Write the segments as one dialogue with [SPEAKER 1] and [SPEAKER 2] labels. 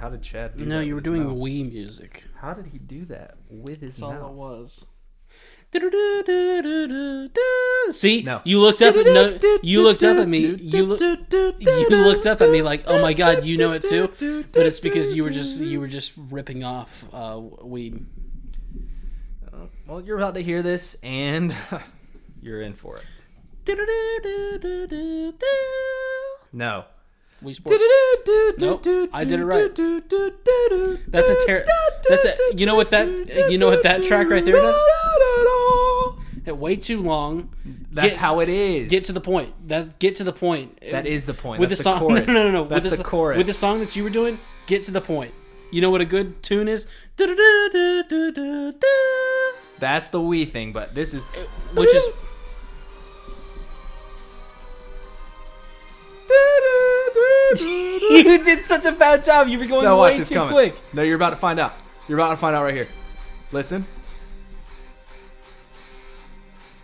[SPEAKER 1] How did Chad do that?
[SPEAKER 2] No, you were doing Wii music.
[SPEAKER 1] How did he do that with his mouth?
[SPEAKER 2] That's all it was. See,
[SPEAKER 1] no.
[SPEAKER 2] You looked up. No, you looked up at me. You looked up at me like, oh my god, you know it too. But it's because you were just ripping off Wii.
[SPEAKER 1] Well, you're about to hear this, and you're in for it. No.
[SPEAKER 2] Wii Sports. Nope, I did it right. That's a you know what that track right there does? Way too long.
[SPEAKER 1] That's how it is.
[SPEAKER 2] Get to the point. Get to the point.
[SPEAKER 1] That is the point.
[SPEAKER 2] With
[SPEAKER 1] That's
[SPEAKER 2] the song.
[SPEAKER 1] chorus.
[SPEAKER 2] No.
[SPEAKER 1] That's the chorus.
[SPEAKER 2] With the song that you were doing, get to the point. You know what a good tune is?
[SPEAKER 1] That's the Wii thing, but this is
[SPEAKER 2] which is you did such a bad job. You were going way too quick.
[SPEAKER 1] No, you're about to find out. You're about to find out right here. Listen.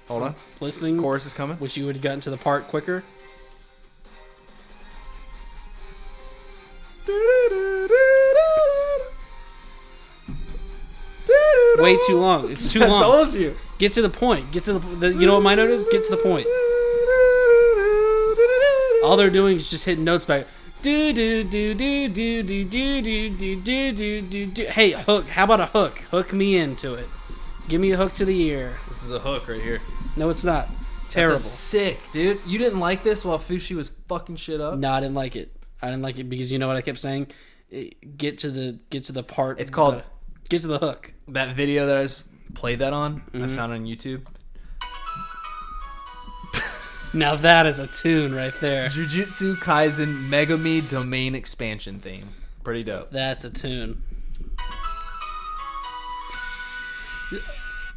[SPEAKER 1] Hold on.
[SPEAKER 2] Listening.
[SPEAKER 1] Chorus is coming.
[SPEAKER 2] Wish you would have gotten to the part quicker. Way too long. It's too long.
[SPEAKER 1] I told you.
[SPEAKER 2] Get to the point. Get to the. You know what my note is? Get to the point. All they're doing is just hitting notes back. Do do do do do do do do do do do do do. Hey, hook. How about a hook? Hook me into it. Give me a hook to the ear.
[SPEAKER 1] This is a hook right here.
[SPEAKER 2] No, it's not. Terrible.
[SPEAKER 1] That's sick, dude. You didn't like this while Fushi was fucking shit up?
[SPEAKER 2] No, I didn't like it. I didn't like it because you know what I kept saying? Get to the part.
[SPEAKER 1] It's called
[SPEAKER 2] Get to the hook.
[SPEAKER 1] That video that I just played that on, I found on YouTube.
[SPEAKER 2] Now that is a tune right there.
[SPEAKER 1] Jujutsu Kaisen Megami Domain Expansion theme. Pretty dope.
[SPEAKER 2] That's a tune.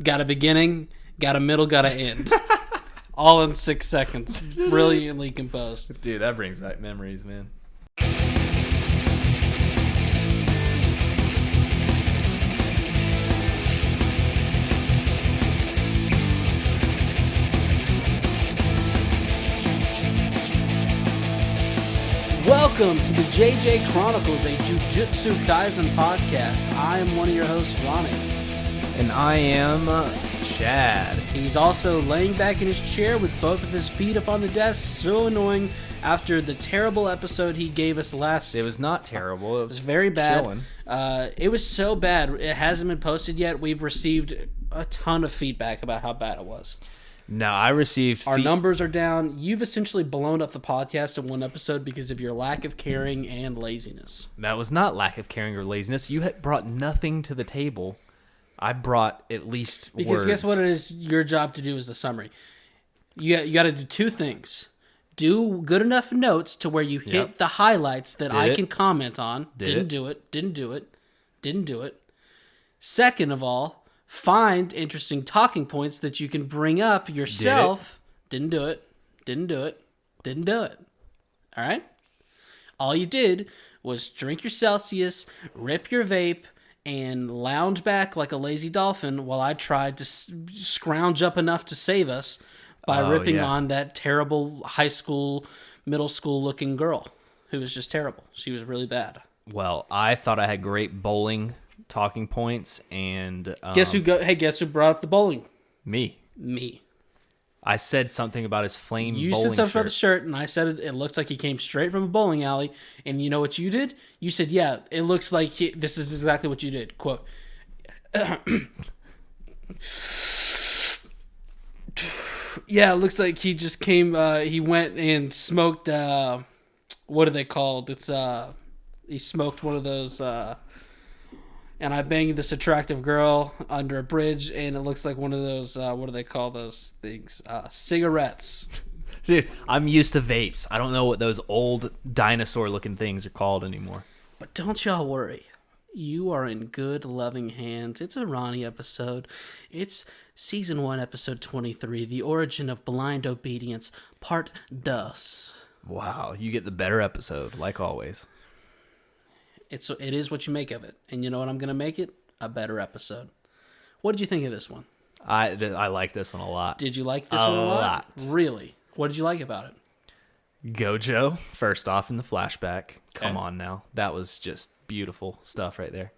[SPEAKER 2] Got a beginning, got a middle, got an end. All in 6 seconds. Brilliantly composed.
[SPEAKER 1] Dude, that brings back memories, man.
[SPEAKER 2] Welcome to the JJ Chronicles, a Jujutsu Kaisen podcast. I am one of your hosts, Ronny.
[SPEAKER 1] And I am Chad.
[SPEAKER 2] He's also laying back in his chair with both of his feet up on the desk. So annoying after the terrible episode he gave us last.
[SPEAKER 1] It was not terrible.
[SPEAKER 2] It was very bad.
[SPEAKER 1] Chilling.
[SPEAKER 2] It was so bad. It hasn't been posted yet. We've received a ton of feedback about how bad it was.
[SPEAKER 1] No, I received...
[SPEAKER 2] Our numbers are down. You've essentially blown up the podcast in one episode because of your lack of caring and laziness.
[SPEAKER 1] That was not lack of caring or laziness. You had brought nothing to the table. I brought at least
[SPEAKER 2] because
[SPEAKER 1] words.
[SPEAKER 2] Guess what it is your job to do is the summary. You got to do two things. Do good enough notes to where you hit the highlights that I can comment on. Didn't do it. Second of all, find interesting talking points that you can bring up yourself. Didn't do it. All right? All you did was drink your Celsius, rip your vape, and lounge back like a lazy dolphin while I tried to scrounge up enough to save us by ripping on that terrible high school, middle school looking girl who was just terrible. She was really bad.
[SPEAKER 1] Well, I thought I had great bowling talking points, and
[SPEAKER 2] guess who brought up the bowling?
[SPEAKER 1] Me. I said something about his flame bowling shirt.
[SPEAKER 2] You said something about the shirt, and I said it looks like he came straight from a bowling alley. And you know what you did? You said, yeah, it looks like this is exactly what you did. Quote. Yeah, it looks like he just came, he went and smoked, what are they called? It's, he smoked one of those, and I banged this attractive girl under a bridge, and it looks like one of those, what do they call those things? Cigarettes.
[SPEAKER 1] Dude, I'm used to vapes. I don't know what those old dinosaur-looking things are called anymore.
[SPEAKER 2] But don't y'all worry. You are in good, loving hands. It's a Ronny episode. It's Season 1, Episode 23, The Origin of Blind Obedience, Part 2.
[SPEAKER 1] Wow, you get the better episode, like always.
[SPEAKER 2] It is what you make of it. And you know what I'm going to make it? A better episode. What did you think of this one?
[SPEAKER 1] I like this one a lot.
[SPEAKER 2] Did you like this one a lot? Really? What did you like about it?
[SPEAKER 1] Gojo, first off in the flashback. Come
[SPEAKER 2] Okay.
[SPEAKER 1] on now. That was just beautiful stuff right there.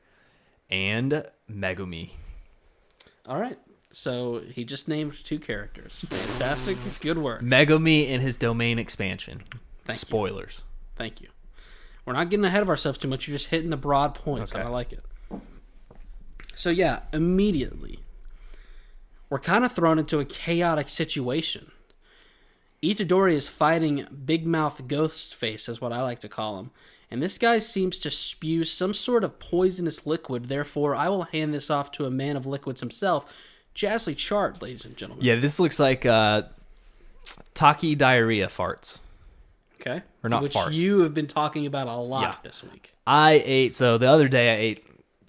[SPEAKER 1] And Megumi.
[SPEAKER 2] All right. So he just named 2 characters. Fantastic. Good work.
[SPEAKER 1] Megumi in his domain expansion.
[SPEAKER 2] Thank you.
[SPEAKER 1] Spoilers.
[SPEAKER 2] Thank you. We're not getting ahead of ourselves too much. You're just hitting the broad points,
[SPEAKER 1] Okay.
[SPEAKER 2] and I like it. So yeah, immediately, we're kind of thrown into a chaotic situation. Itadori is fighting Big Mouth Ghostface, is what I like to call him. And this guy seems to spew some sort of poisonous liquid. Therefore, I will hand this off to a man of liquids himself, Jasley Chart, ladies and gentlemen.
[SPEAKER 1] Yeah, this looks like Taki diarrhea farts.
[SPEAKER 2] Okay.
[SPEAKER 1] Or not
[SPEAKER 2] Which
[SPEAKER 1] farce.
[SPEAKER 2] you have been talking about a lot
[SPEAKER 1] Yeah.
[SPEAKER 2] this week.
[SPEAKER 1] So the other day I ate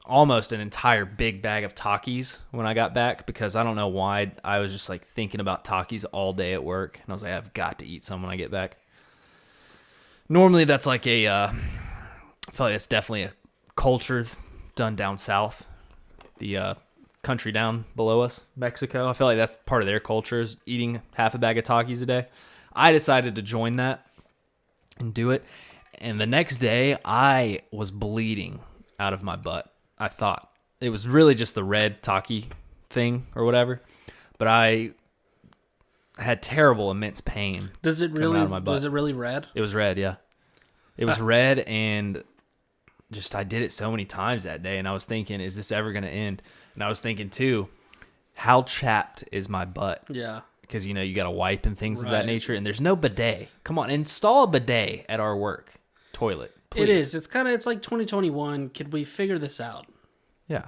[SPEAKER 1] almost an entire big bag of Takis when I got back because I don't know why. I was just like thinking about Takis all day at work. And I was like, I've got to eat some when I get back. Normally that's like I feel like it's definitely a culture done down south. The country down below us, Mexico. I feel like that's part of their culture is eating half a bag of Takis a day. I decided to join that and do it. And the next day, I was bleeding out of my butt. I thought it was really just the red Taki thing or whatever. But I had terrible, immense pain.
[SPEAKER 2] Does it
[SPEAKER 1] coming
[SPEAKER 2] really?
[SPEAKER 1] out of my butt.
[SPEAKER 2] Was it really red?
[SPEAKER 1] It was red, yeah. It was red, and just I did it so many times that day, and I was thinking, is this ever going to end? And I was thinking, too, how chapped is my butt?
[SPEAKER 2] Yeah.
[SPEAKER 1] Because, you know, you got to wipe and things of
[SPEAKER 2] Right.
[SPEAKER 1] that nature, and there's no bidet. Come on, install a bidet at our work toilet, please.
[SPEAKER 2] It is. It's like 2021. Could we figure this out?
[SPEAKER 1] Yeah.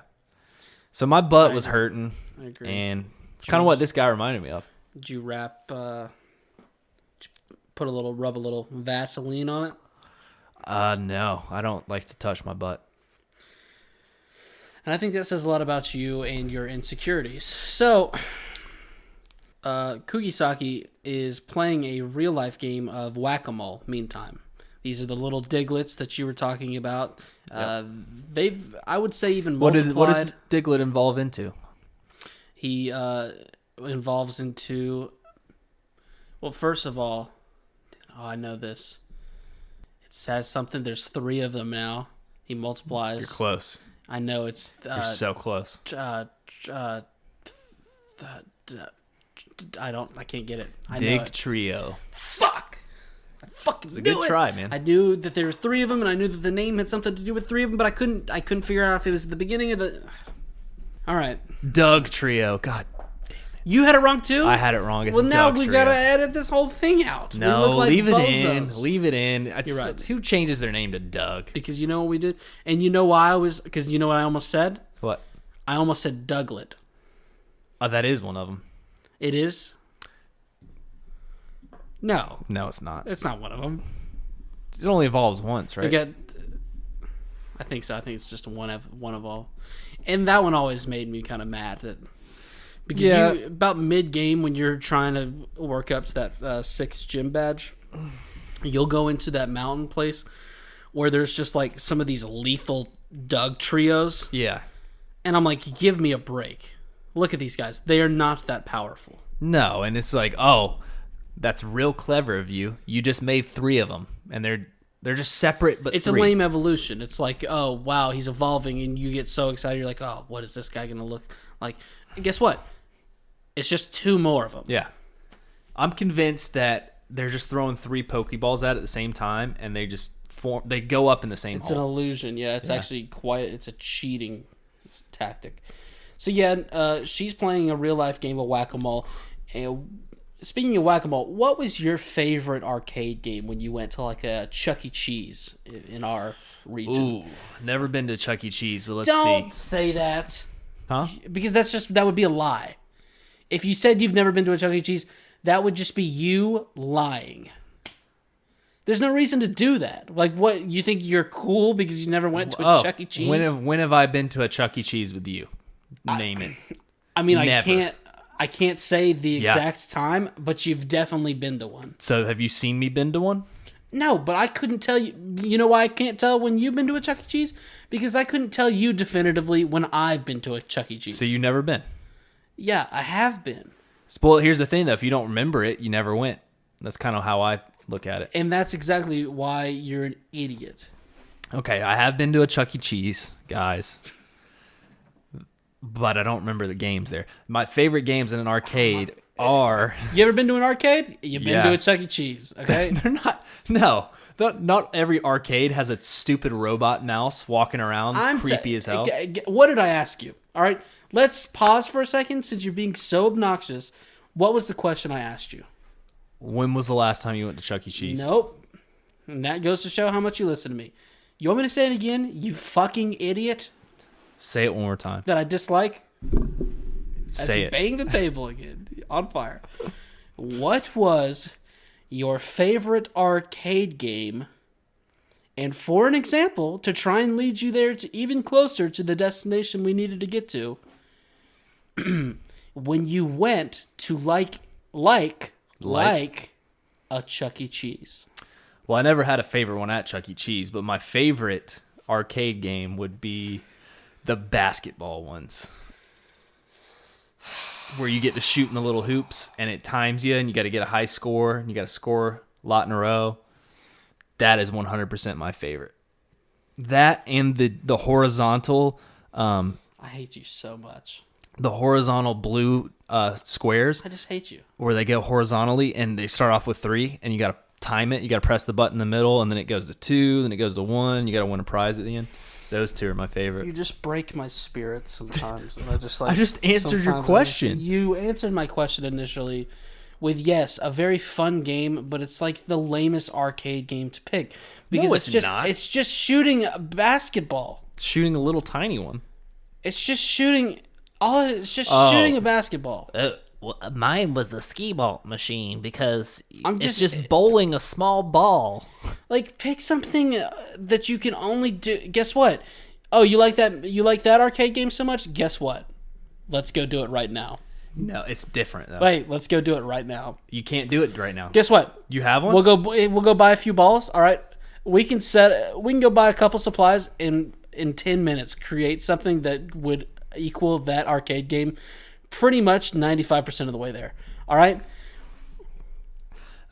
[SPEAKER 1] So my butt
[SPEAKER 2] I
[SPEAKER 1] was
[SPEAKER 2] agree.
[SPEAKER 1] hurting,
[SPEAKER 2] I agree.
[SPEAKER 1] and it's kind of what this guy reminded me of.
[SPEAKER 2] Did you rub a little Vaseline on it?
[SPEAKER 1] No, I don't like to touch my butt.
[SPEAKER 2] And I think that says a lot about you and your insecurities. So, Kugisaki is playing a real-life game of Whack-A-Mole, meantime. These are the little diglets that you were talking about. They've, I would say, even multiplied.
[SPEAKER 1] What does Diglett involve into?
[SPEAKER 2] He involves into... Well, first of all... Oh, I know this. It says something. There's 3 of them now. He multiplies.
[SPEAKER 1] You're close.
[SPEAKER 2] I know it's...
[SPEAKER 1] You're so close.
[SPEAKER 2] I can't get it. I know
[SPEAKER 1] Dig
[SPEAKER 2] it.
[SPEAKER 1] Trio.
[SPEAKER 2] Fuck! I fucking
[SPEAKER 1] It's a
[SPEAKER 2] knew
[SPEAKER 1] good
[SPEAKER 2] it.
[SPEAKER 1] try, man.
[SPEAKER 2] I knew that there was 3 of them, and I knew that the name had something to do with 3 of them, but I couldn't figure out if it was the beginning of the... All right.
[SPEAKER 1] Doug Trio. God,
[SPEAKER 2] You had it wrong, too?
[SPEAKER 1] I had it wrong. It's
[SPEAKER 2] Well, now
[SPEAKER 1] Doug
[SPEAKER 2] we
[SPEAKER 1] Trio.
[SPEAKER 2] gotta edit this whole thing out. We
[SPEAKER 1] No,
[SPEAKER 2] look like
[SPEAKER 1] leave it
[SPEAKER 2] bozos.
[SPEAKER 1] in. Leave it in.
[SPEAKER 2] You're right.
[SPEAKER 1] Who changes their name to Doug?
[SPEAKER 2] Because you know what we did? And you know why I was... Because you know what I almost said?
[SPEAKER 1] What?
[SPEAKER 2] I almost said Douglet.
[SPEAKER 1] Oh, that is one of them.
[SPEAKER 2] It is? No.
[SPEAKER 1] No, it's not.
[SPEAKER 2] It's not one of them.
[SPEAKER 1] It only evolves once, right?
[SPEAKER 2] We got... I think so. I think it's just one of all. And that one always made me kind of mad. Because
[SPEAKER 1] Yeah.
[SPEAKER 2] about mid-game, when you're trying to work up to that 6th gym badge, you'll go into that mountain place where there's just like some of these lethal Doug trios.
[SPEAKER 1] Yeah.
[SPEAKER 2] And I'm like, give me a break. Look at these guys. They are not that powerful.
[SPEAKER 1] No, and it's like, oh, that's real clever of you. You just made 3 of them, and they're just separate, but
[SPEAKER 2] It's
[SPEAKER 1] 3.
[SPEAKER 2] a lame evolution. It's like, oh, wow, he's evolving, and you get so excited. You're like, oh, what is this guy going to look like? And guess what? It's just 2 more of them.
[SPEAKER 1] Yeah. I'm convinced that they're just throwing 3 Pokeballs at the same time, and they just form. They go up in the same
[SPEAKER 2] It's an
[SPEAKER 1] hole.
[SPEAKER 2] illusion. Yeah, it's actually it's a cheating tactic. So, yeah, she's playing a real-life game of Whack-A-Mole. And speaking of Whack-A-Mole, what was your favorite arcade game when you went to, like, a Chuck E. Cheese in our region?
[SPEAKER 1] Ooh, never been to Chuck E. Cheese, but let's
[SPEAKER 2] Don't
[SPEAKER 1] see.
[SPEAKER 2] say that.
[SPEAKER 1] Huh?
[SPEAKER 2] Because that would be a lie. If you said you've never been to a Chuck E. Cheese, that would just be you lying. There's no reason to do that. Like, what, you think you're cool because you never went to a Chuck E. Cheese?
[SPEAKER 1] When have I been to a Chuck E. Cheese with you? Name it.
[SPEAKER 2] I mean,
[SPEAKER 1] Never.
[SPEAKER 2] I can't say the exact time, but you've definitely been to one.
[SPEAKER 1] So have you seen me been to one?
[SPEAKER 2] No, but I couldn't tell you. You know why I can't tell when you've been to a Chuck E. Cheese? Because I couldn't tell you definitively when I've been to a Chuck E. Cheese.
[SPEAKER 1] So you've never been.
[SPEAKER 2] Yeah, I have been.
[SPEAKER 1] Well, here's the thing, though. If you don't remember it, you never went. That's kind of how I look at it.
[SPEAKER 2] And that's exactly why you're an idiot.
[SPEAKER 1] Okay, I have been to a Chuck E. Cheese, guys. But I don't remember the games there. My favorite games in an arcade are...
[SPEAKER 2] You ever been to an arcade? You've been
[SPEAKER 1] Yeah.
[SPEAKER 2] to a Chuck E. Cheese, okay?
[SPEAKER 1] They're not... No. Not every arcade has a stupid robot mouse walking around creepy as hell.
[SPEAKER 2] What did I ask you? All right, let's pause for a second since you're being so obnoxious. What was the question I asked you?
[SPEAKER 1] When was the last time you went to Chuck E. Cheese?
[SPEAKER 2] Nope. And that goes to show how much you listen to me. You want me to say it again, you fucking idiot?
[SPEAKER 1] Say it one more time.
[SPEAKER 2] That I dislike?
[SPEAKER 1] Say it.
[SPEAKER 2] Bang the table again. On fire. What was your favorite arcade game? And for an example, to try and lead you there to even closer to the destination we needed to get to, when you went to like a Chuck E. Cheese.
[SPEAKER 1] Well, I never had a favorite one at Chuck E. Cheese, but my favorite arcade game would be the basketball ones. Where you get to shoot in the little hoops, and it times you, and you got to get a high score, and you got to score a lot in a row. That is 100% my favorite. That and the horizontal...
[SPEAKER 2] I hate you so much.
[SPEAKER 1] The horizontal blue squares.
[SPEAKER 2] I just hate you.
[SPEAKER 1] Where they go horizontally, and they start off with 3, and you got to time it. You got to press the button in the middle, and then it goes to 2, then it goes to 1. You got to win a prize at the end. Those 2 are my favorite.
[SPEAKER 2] You just break my spirit sometimes. And I
[SPEAKER 1] just answered your question.
[SPEAKER 2] You answered my question initially with, yes, a very fun game, but it's like the lamest arcade game to pick. Because
[SPEAKER 1] No,
[SPEAKER 2] it's just
[SPEAKER 1] not.
[SPEAKER 2] It's just shooting a basketball.
[SPEAKER 1] Shooting a little tiny one.
[SPEAKER 2] It's just shooting... shooting a basketball.
[SPEAKER 3] Well, mine was the skee ball machine because
[SPEAKER 2] it's
[SPEAKER 3] just bowling a small ball.
[SPEAKER 2] Like, pick something that you can only do. Guess what? Oh, you like that? You like that arcade game so much? Guess what? Let's go do it right now.
[SPEAKER 1] No, it's different though.
[SPEAKER 2] Wait, let's go do it right now.
[SPEAKER 1] You can't do it right now.
[SPEAKER 2] Guess what?
[SPEAKER 1] You have one?
[SPEAKER 2] We'll go buy a few balls. All right. We can go buy a couple supplies in 10 minutes. Create something that would equal that arcade game. Pretty much 95% of the way there. All right.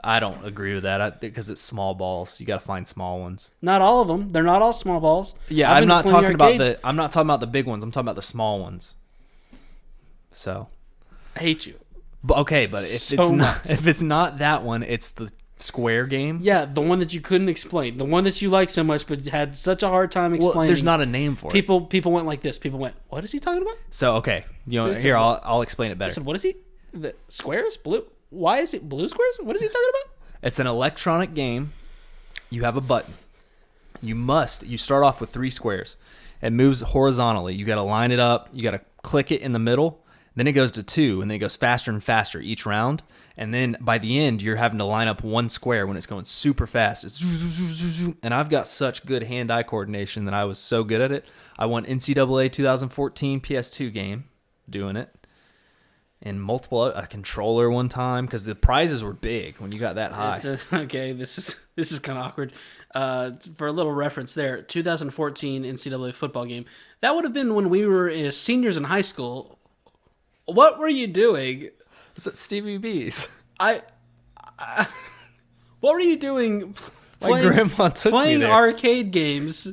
[SPEAKER 1] I don't agree with that because it's small balls. You got to find small ones.
[SPEAKER 2] Not all of them. They're not all small balls.
[SPEAKER 1] Yeah, I'm not talking about the big ones. I'm talking about the small ones. So,
[SPEAKER 2] I hate you.
[SPEAKER 1] but if it's not that one, it's the square game.
[SPEAKER 2] Yeah, the one that you couldn't explain, the one that you like so much but had such a hard time explaining.
[SPEAKER 1] Well, there's not a name for it.
[SPEAKER 2] People went like this. People went, "What is he talking about?"
[SPEAKER 1] So okay, I'll explain it better.
[SPEAKER 2] I said, "What is he? The squares, blue? Why is it blue squares? What is he talking about?"
[SPEAKER 1] It's an electronic game. You have a button. You start off with 3 squares. It moves horizontally. You got to line it up. You got to click it in the middle. Then it goes to 2, and then it goes faster and faster each round. And then by the end, you're having to line up 1 square when it's going super fast. And I've got such good hand-eye coordination that I was so good at it. I won NCAA 2014 PS2 game doing it. And a controller one time because the prizes were big when you got that high.
[SPEAKER 2] Okay, this is kind of awkward. For a little reference there, 2014 NCAA football game. That would have been when we were seniors in high school. What were you doing?
[SPEAKER 1] Was it Stevie B's?
[SPEAKER 2] What were you doing?
[SPEAKER 1] My grandma took me
[SPEAKER 2] playing
[SPEAKER 1] there.
[SPEAKER 2] arcade games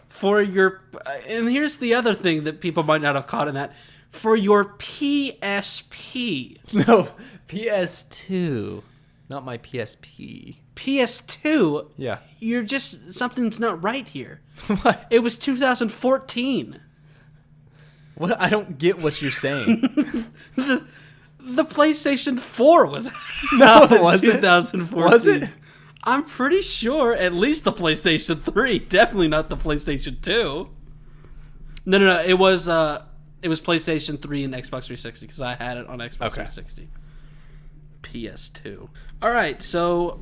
[SPEAKER 2] for your. And here's the other thing that people might not have caught in that. For your PSP.
[SPEAKER 1] No, PS2. Not my PSP.
[SPEAKER 2] PS2?
[SPEAKER 1] Yeah.
[SPEAKER 2] You're just... Something's not right here.
[SPEAKER 1] What?
[SPEAKER 2] It was 2014.
[SPEAKER 1] What? I don't get what you're saying.
[SPEAKER 2] The PlayStation 4 was
[SPEAKER 1] No,
[SPEAKER 2] out in
[SPEAKER 1] was it?
[SPEAKER 2] 2014.
[SPEAKER 1] Was it?
[SPEAKER 2] I'm pretty sure at least the PlayStation 3. Definitely not the PlayStation 2. No. It was PlayStation 3 and Xbox 360 because I had it on Xbox 360. PS2. All right, so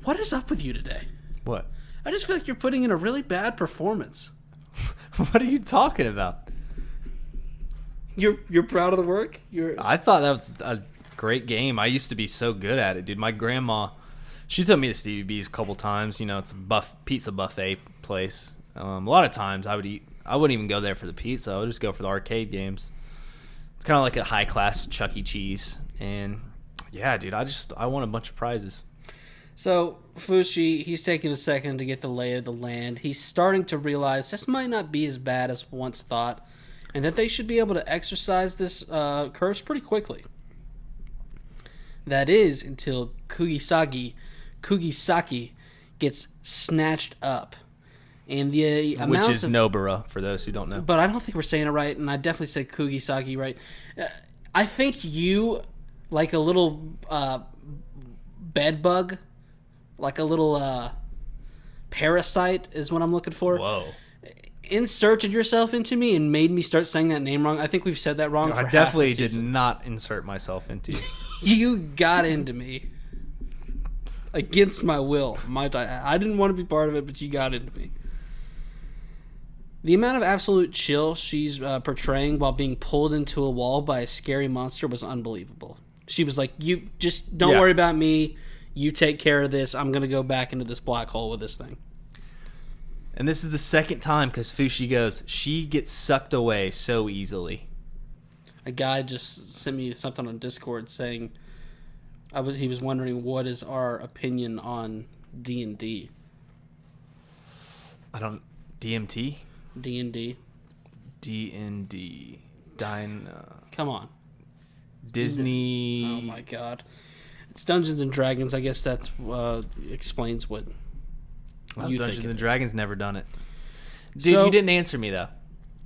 [SPEAKER 2] what is up with you today?
[SPEAKER 1] What?
[SPEAKER 2] I just feel like you're putting in a really bad performance.
[SPEAKER 1] What are you talking about?
[SPEAKER 2] You're proud of the work?
[SPEAKER 1] I thought that was a great game. I used to be so good at it, dude. My grandma, she took me to Stevie B's a couple times. You know, it's a pizza buffet place. A lot of times I wouldn't even go there for the pizza. I would just go for the arcade games. It's kind of like a high-class Chuck E. Cheese. And, yeah, dude, I won a bunch of prizes.
[SPEAKER 2] So Fushi, he's taking a second to get the lay of the land. He's starting to realize this might not be as bad as once thought, and that they should be able to exercise this curse pretty quickly. That is until Kugisaki gets snatched up. And the
[SPEAKER 1] which is Nobara, for those who don't know.
[SPEAKER 2] But I don't think we're saying it right, and I definitely said Kugisaki right. I think you, like a little bed bug, like a little parasite is what I'm looking for.
[SPEAKER 1] Whoa.
[SPEAKER 2] Inserted yourself into me and made me start saying that name wrong. I think we've said that wrong for half the season. I
[SPEAKER 1] definitely did not insert myself into you.
[SPEAKER 2] You got into me. Against my will. I didn't want to be part of it, but you got into me. The amount of absolute chill she's portraying while being pulled into a wall by a scary monster was unbelievable. She was like, you just don't worry about me. You take care of this. I'm going to go back into this black hole with this thing.
[SPEAKER 1] And this is the second time, because Fushi goes, she gets sucked away so easily.
[SPEAKER 2] A guy just sent me something on Discord saying he was wondering what is our opinion on D&D.
[SPEAKER 1] DMT?
[SPEAKER 2] D&D.
[SPEAKER 1] D&D.
[SPEAKER 2] Come on.
[SPEAKER 1] Disney.
[SPEAKER 2] Oh my god. It's Dungeons and Dragons. I guess that explains what you
[SPEAKER 1] Dungeons
[SPEAKER 2] think.
[SPEAKER 1] and Dragons never done it. Dude,
[SPEAKER 2] So,
[SPEAKER 1] you didn't answer me though.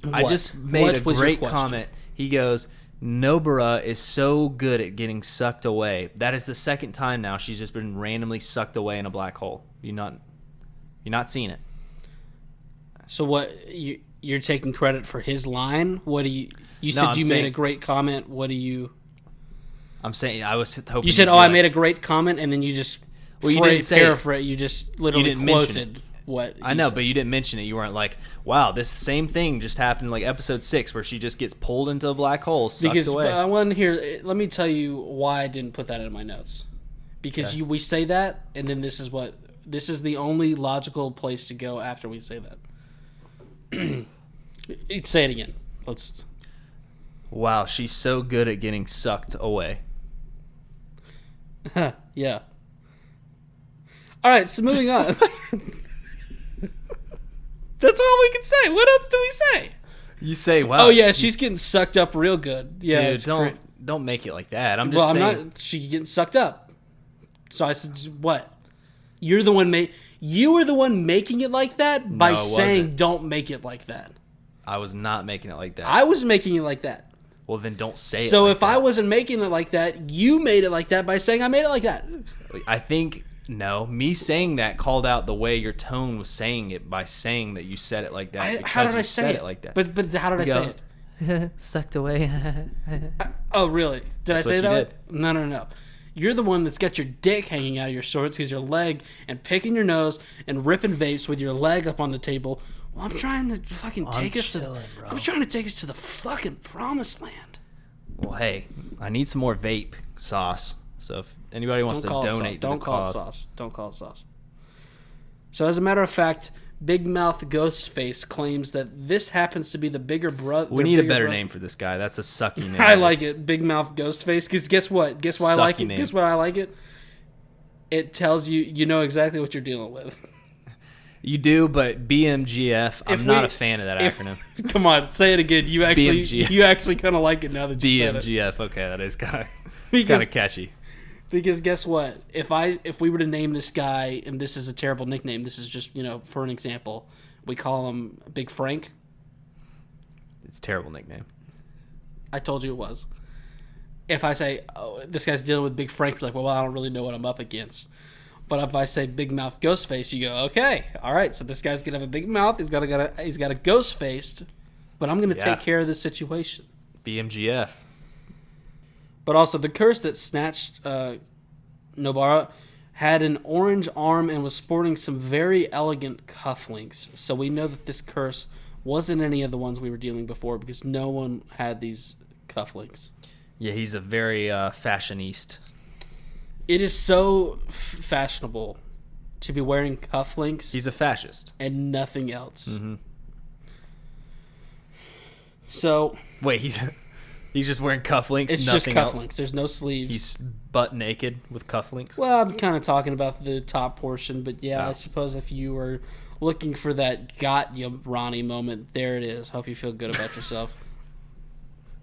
[SPEAKER 2] what?
[SPEAKER 1] I just made a
[SPEAKER 2] was your
[SPEAKER 1] great
[SPEAKER 2] question?
[SPEAKER 1] comment. He goes, Nobara is so good at getting sucked away. That is the second time now she's just been randomly sucked away in a black hole. You're not seeing it.
[SPEAKER 2] So what? You're taking credit for his line? What do you? You said you made a great comment. What do you?
[SPEAKER 1] I'm saying I was hoping.
[SPEAKER 2] You said, I made a great comment, and then you just
[SPEAKER 1] you didn't say
[SPEAKER 2] paraphrase. You just literally quoted what
[SPEAKER 1] I know, but you didn't mention it. You weren't like, wow, this same thing just happened in like episode 6 where she just gets pulled into a black hole, sucked away.
[SPEAKER 2] I want to hear. Let me tell you why I didn't put that in my notes. Because we say that, and then this is the only logical place to go after we say that. Say it again.
[SPEAKER 1] Wow, she's so good at getting sucked away.
[SPEAKER 2] Yeah. All right, so moving on. That's all we can say. What else do we say?
[SPEAKER 1] You say, wow.
[SPEAKER 2] Oh yeah, she's getting sucked up real good. Yeah,
[SPEAKER 1] dude, don't make it like that. I'm just saying.
[SPEAKER 2] I'm not. She's getting sucked up. So I said, what? You were the one making it like that by saying
[SPEAKER 1] wasn't.
[SPEAKER 2] Don't make it like that.
[SPEAKER 1] I was not making it like that.
[SPEAKER 2] I was making it like that.
[SPEAKER 1] Well, then don't say it.
[SPEAKER 2] So
[SPEAKER 1] like
[SPEAKER 2] if
[SPEAKER 1] that.
[SPEAKER 2] I wasn't making it like that, you made it like that by saying I made it like that.
[SPEAKER 1] I think me saying that called out the way your tone was saying it by saying that you said it like that.
[SPEAKER 2] How did I say it
[SPEAKER 1] like that?
[SPEAKER 2] But how did I say
[SPEAKER 1] it? Sucked away.
[SPEAKER 2] Oh, really? Did I say that?
[SPEAKER 1] Did.
[SPEAKER 2] No. You're the one that's got your dick hanging out of your shorts because your leg and picking your nose and ripping vapes with your leg up on the table. Well, I'm trying to fucking take us to the fucking promised land.
[SPEAKER 1] Well, hey, I need some more vape sauce. So if anybody wants to donate to the cause.
[SPEAKER 2] Don't call it sauce. So as a matter of fact, Big Mouth Ghostface claims that this happens to be the bigger brother.
[SPEAKER 1] We need a better name for this guy. That's a sucky name.
[SPEAKER 2] I like it, Big Mouth Ghostface. Because guess what? Guess why I like it?
[SPEAKER 1] Name.
[SPEAKER 2] Guess what I like it? It tells you know exactly what you're dealing with.
[SPEAKER 1] You do, but BMGF, I'm not a fan of that acronym.
[SPEAKER 2] Come on, say it again. You actually kind of like it now that you said it.
[SPEAKER 1] BMGF, okay, that is kind of catchy.
[SPEAKER 2] Because guess what? If we were to name this guy, and this is a terrible nickname, this is just, for an example, we call him Big Frank.
[SPEAKER 1] It's a terrible nickname.
[SPEAKER 2] I told you it was. If I say, oh, this guy's dealing with Big Frank, you're like, well, I don't really know what I'm up against. But if I say Big Mouth Ghostface, you go, okay, all right, so this guy's gonna have a big mouth. He's got a ghost faced, but I'm gonna take care of this situation.
[SPEAKER 1] BMGF.
[SPEAKER 2] But also, the curse that snatched Nobara had an orange arm and was sporting some very elegant cufflinks. So we know that this curse wasn't any of the ones we were dealing before because no one had these cufflinks.
[SPEAKER 1] Yeah, he's a very fashionista.
[SPEAKER 2] It is so fashionable to be wearing cufflinks.
[SPEAKER 1] He's a fascist.
[SPEAKER 2] And nothing else.
[SPEAKER 1] Mm-hmm.
[SPEAKER 2] So...
[SPEAKER 1] Wait, He's just wearing cufflinks.
[SPEAKER 2] It's
[SPEAKER 1] nothing
[SPEAKER 2] just cufflinks.
[SPEAKER 1] else.
[SPEAKER 2] There's no sleeves.
[SPEAKER 1] He's butt naked with cufflinks.
[SPEAKER 2] Well, I'm kind of talking about the top portion, but yeah,
[SPEAKER 1] Oh.
[SPEAKER 2] I suppose if you were looking for that got you Ronny moment, there it is. Hope you feel good about yourself.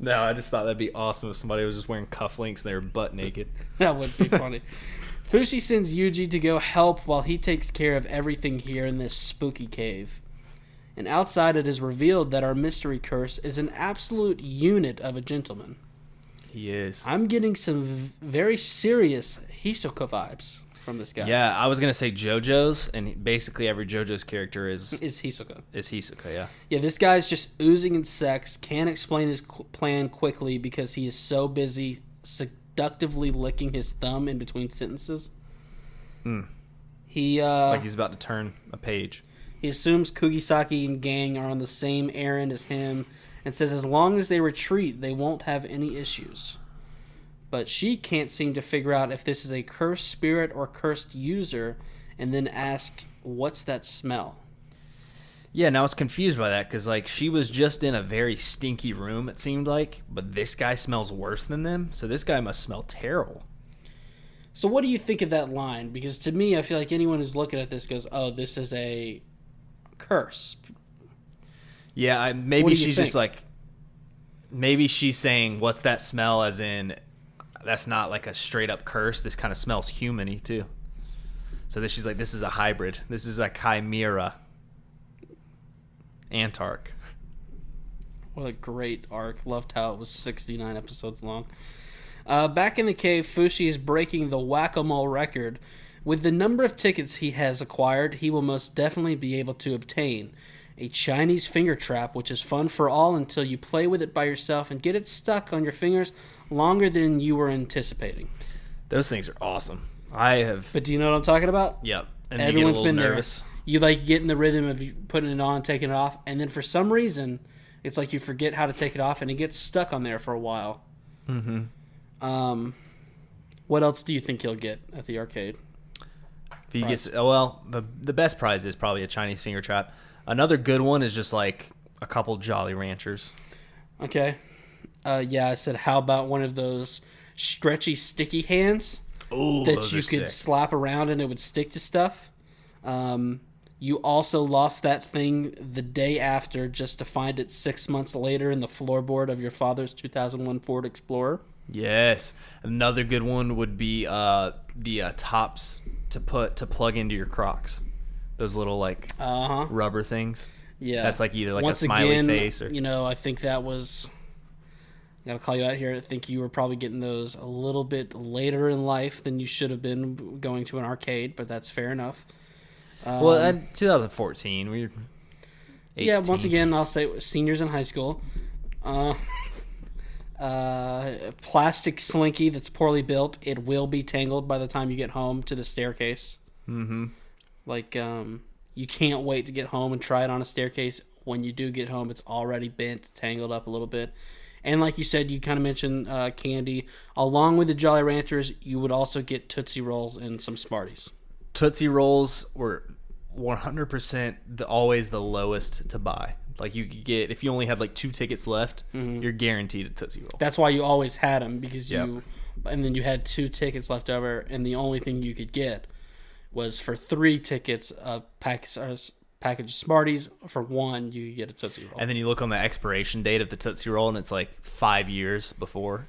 [SPEAKER 1] No, I just thought that'd be awesome if somebody was just wearing cufflinks and they were butt naked.
[SPEAKER 2] That would be funny. Fushi sends Yuji to go help while he takes care of everything here in this spooky cave. And outside it is revealed that our mystery curse is an absolute unit of a gentleman.
[SPEAKER 1] He is.
[SPEAKER 2] I'm getting some very serious Hisoka vibes from this guy.
[SPEAKER 1] Yeah, I was gonna say JoJo's, and basically every JoJo's character is
[SPEAKER 2] Hisoka.
[SPEAKER 1] Is Hisoka, yeah.
[SPEAKER 2] Yeah, this guy's just oozing in sex, can't explain his plan quickly because he is so busy seductively licking his thumb in between sentences. He
[SPEAKER 1] Like he's about to turn a page.
[SPEAKER 2] He assumes Kugisaki and gang are on the same errand as him and says as long as they retreat, they won't have any issues. But she can't seem to figure out if this is a cursed spirit or cursed user and then ask, what's that smell?
[SPEAKER 1] Yeah, and I was confused by that because like she was just in a very stinky room, it seemed like, but this guy smells worse than them, so this guy must smell terrible.
[SPEAKER 2] So what do you think of that line? Because to me, I feel like anyone who's looking at this goes, oh, this is a curse.
[SPEAKER 1] Yeah,
[SPEAKER 2] What
[SPEAKER 1] maybe
[SPEAKER 2] do you
[SPEAKER 1] she's
[SPEAKER 2] think?
[SPEAKER 1] just like, maybe she's saying, what's that smell, as in, that's not like a straight up curse, this kind of smells human-y too. So this, she's like, this is a hybrid. This is a chimera. Antark.
[SPEAKER 2] What a great arc. Loved how it was 69 episodes long. Back in the cave, Fushi is breaking the whack-a-mole record. With the number of tickets he has acquired, he will most definitely be able to obtain a Chinese finger trap, which is fun for all until you play with it by yourself and get it stuck on your fingers longer than you were anticipating.
[SPEAKER 1] Those things are awesome. I have.
[SPEAKER 2] But do you know what I'm talking about?
[SPEAKER 1] Yep. And
[SPEAKER 2] Everyone's been
[SPEAKER 1] nervous.
[SPEAKER 2] there. You like get in the rhythm of you putting it on, taking it off, and then for some reason, it's like you forget how to take it off, and it gets stuck on there for a while. Mm-hmm. What else do you think you'll get at the arcade?
[SPEAKER 1] If he gets, well, the best prize is probably a Chinese finger trap. Another good one is just like a couple Jolly Ranchers.
[SPEAKER 2] Okay. Yeah, I said, how about one of those stretchy, sticky hands
[SPEAKER 1] Ooh,
[SPEAKER 2] that
[SPEAKER 1] those
[SPEAKER 2] you
[SPEAKER 1] are
[SPEAKER 2] could
[SPEAKER 1] sick.
[SPEAKER 2] slap around and it would stick to stuff? You also lost that thing the day after just to find it 6 months later in the floorboard of your father's 2001 Ford Explorer.
[SPEAKER 1] Yes. Another good one would be the tops to plug into your Crocs. Those little like rubber things.
[SPEAKER 2] Yeah.
[SPEAKER 1] That's like either like
[SPEAKER 2] Once
[SPEAKER 1] a smiley
[SPEAKER 2] again,
[SPEAKER 1] face or.
[SPEAKER 2] You know, I think that was. I gotta call you out here. I think you were probably getting those a little bit later in life than you should have been going to an arcade, but that's fair enough.
[SPEAKER 1] Well, in 2014, we were 18.
[SPEAKER 2] Yeah, once again, I'll say seniors in high school. Plastic slinky that's poorly built. It will be tangled by the time you get home to the staircase. Mm-hmm. Like, you can't wait to get home and try it on a staircase. When you do get home, it's already bent, tangled up a little bit. And like you said, you kind of mentioned candy. Along with the Jolly Ranchers, you would also get Tootsie Rolls and some Smarties.
[SPEAKER 1] Tootsie Rolls were 100% always the lowest to buy. Like you could get, if you only had like 2 tickets left, you're guaranteed a Tootsie Roll.
[SPEAKER 2] That's why you always had them, because
[SPEAKER 1] Yep.
[SPEAKER 2] and then you had 2 tickets left over, and the only thing you could get was for 3 tickets a package of Smarties. For 1, you could get a Tootsie Roll.
[SPEAKER 1] And then you look on the expiration date of the Tootsie Roll, and it's like 5 years before,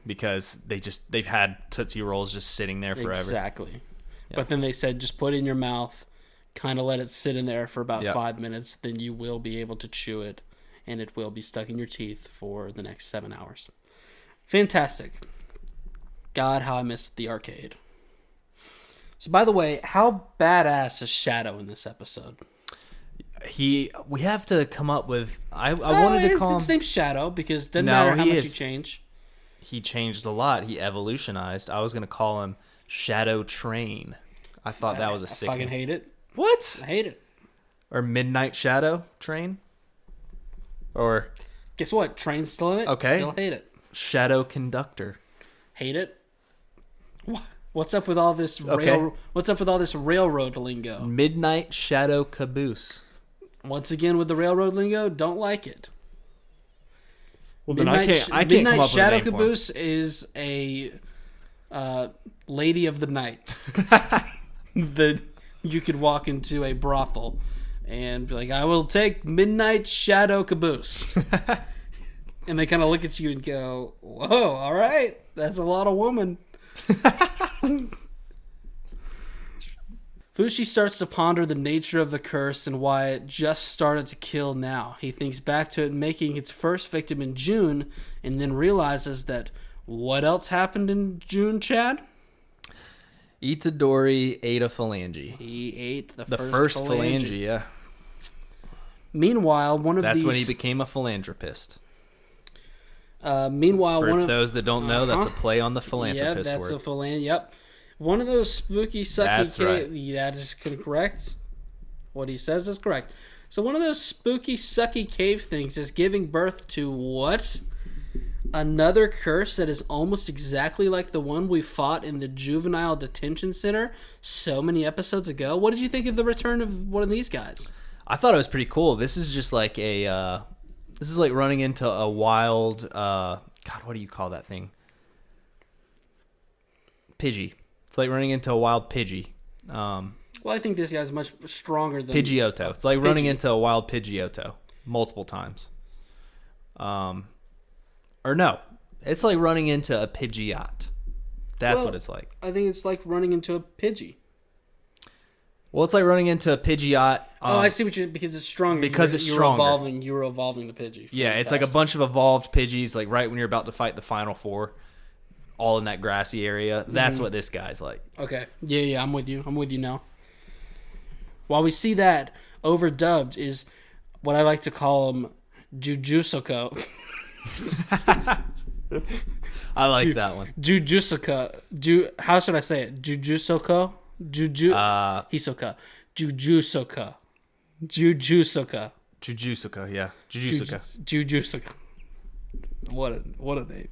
[SPEAKER 1] because they've had Tootsie Rolls just sitting there forever.
[SPEAKER 2] Exactly. But then they said just put it in your mouth, kind of let it sit in there for about 5 minutes, then you will be able to chew it, and it will be stuck in your teeth for the next 7 hours. Fantastic. God, how I missed the arcade. So, by the way, how badass is Shadow in this episode?
[SPEAKER 1] We have to come up with. I wanted to call
[SPEAKER 2] his
[SPEAKER 1] him.
[SPEAKER 2] name's Shadow because it doesn't
[SPEAKER 1] No,
[SPEAKER 2] matter how
[SPEAKER 1] he
[SPEAKER 2] much
[SPEAKER 1] is.
[SPEAKER 2] you change.
[SPEAKER 1] He changed a lot. He evolutionized. I was gonna call him Shadow Train. I thought that was a
[SPEAKER 2] I
[SPEAKER 1] sick.
[SPEAKER 2] fucking
[SPEAKER 1] name.
[SPEAKER 2] hate it.
[SPEAKER 1] What?
[SPEAKER 2] I hate it.
[SPEAKER 1] Or Midnight Shadow Train? Or
[SPEAKER 2] Guess what? Train's still in it.
[SPEAKER 1] Okay.
[SPEAKER 2] Still hate it.
[SPEAKER 1] Shadow Conductor?
[SPEAKER 2] Hate it. What's up with all this
[SPEAKER 1] Okay.
[SPEAKER 2] What's up with all this railroad lingo?
[SPEAKER 1] Midnight Shadow Caboose.
[SPEAKER 2] Once again with the railroad lingo, don't like it.
[SPEAKER 1] Well, then I can't come up
[SPEAKER 2] Midnight
[SPEAKER 1] with a
[SPEAKER 2] Shadow
[SPEAKER 1] name for him.
[SPEAKER 2] Caboose is a lady of the night. That you could walk into a brothel and be like, I will take Midnight Shadow Caboose. And they kind of look at you and go, whoa, all right, that's a lot of woman. Fushi starts to ponder the nature of the curse and why it just started to kill now. He thinks back to it making its first victim in June and then realizes that what else happened in June, Chad?
[SPEAKER 1] Itadori ate a phalange.
[SPEAKER 2] He ate the
[SPEAKER 1] first phalange, yeah.
[SPEAKER 2] Meanwhile,
[SPEAKER 1] That's when he became a philanthropist.
[SPEAKER 2] Meanwhile,
[SPEAKER 1] For those that don't know, that's a play on the philanthropist
[SPEAKER 2] that's
[SPEAKER 1] word.
[SPEAKER 2] a phalange. Yep. One of those spooky, sucky
[SPEAKER 1] That's right.
[SPEAKER 2] That is correct. What he says is correct. So one of those spooky, sucky cave things is giving birth to what? Another curse that is almost exactly like the one we fought in the juvenile detention center so many episodes ago. What did you think of the return of one of these guys?
[SPEAKER 1] I thought it was pretty cool. This is just like this is like running into a wild, God, what do you call that thing? Pidgey. It's like running into a wild Pidgey.
[SPEAKER 2] Well, I think this guy's much stronger than...
[SPEAKER 1] Pidgeotto. It's like running into a wild Pidgeotto multiple times. Or no, it's like running into a Pidgeot. That's what it's like.
[SPEAKER 2] I think it's like running into a Pidgey.
[SPEAKER 1] Well, it's like running into a Pidgeot.
[SPEAKER 2] I see what because it's stronger.
[SPEAKER 1] Because it's stronger.
[SPEAKER 2] You were evolving the Pidgey.
[SPEAKER 1] Yeah, it's like a bunch of evolved Pidgeys, like right when you're about to fight the final four, all in that grassy area. That's what this guy's like.
[SPEAKER 2] Okay. Yeah, I'm with you. I'm with you now. While we see that, overdubbed is what I like to call him Jujutsu.
[SPEAKER 1] I like that one.
[SPEAKER 2] Jujutsu. How should I say it? Jujutsu. Hisoka. Jujutsu.
[SPEAKER 1] Jujutsu, yeah.
[SPEAKER 2] Jujutsu. What a name.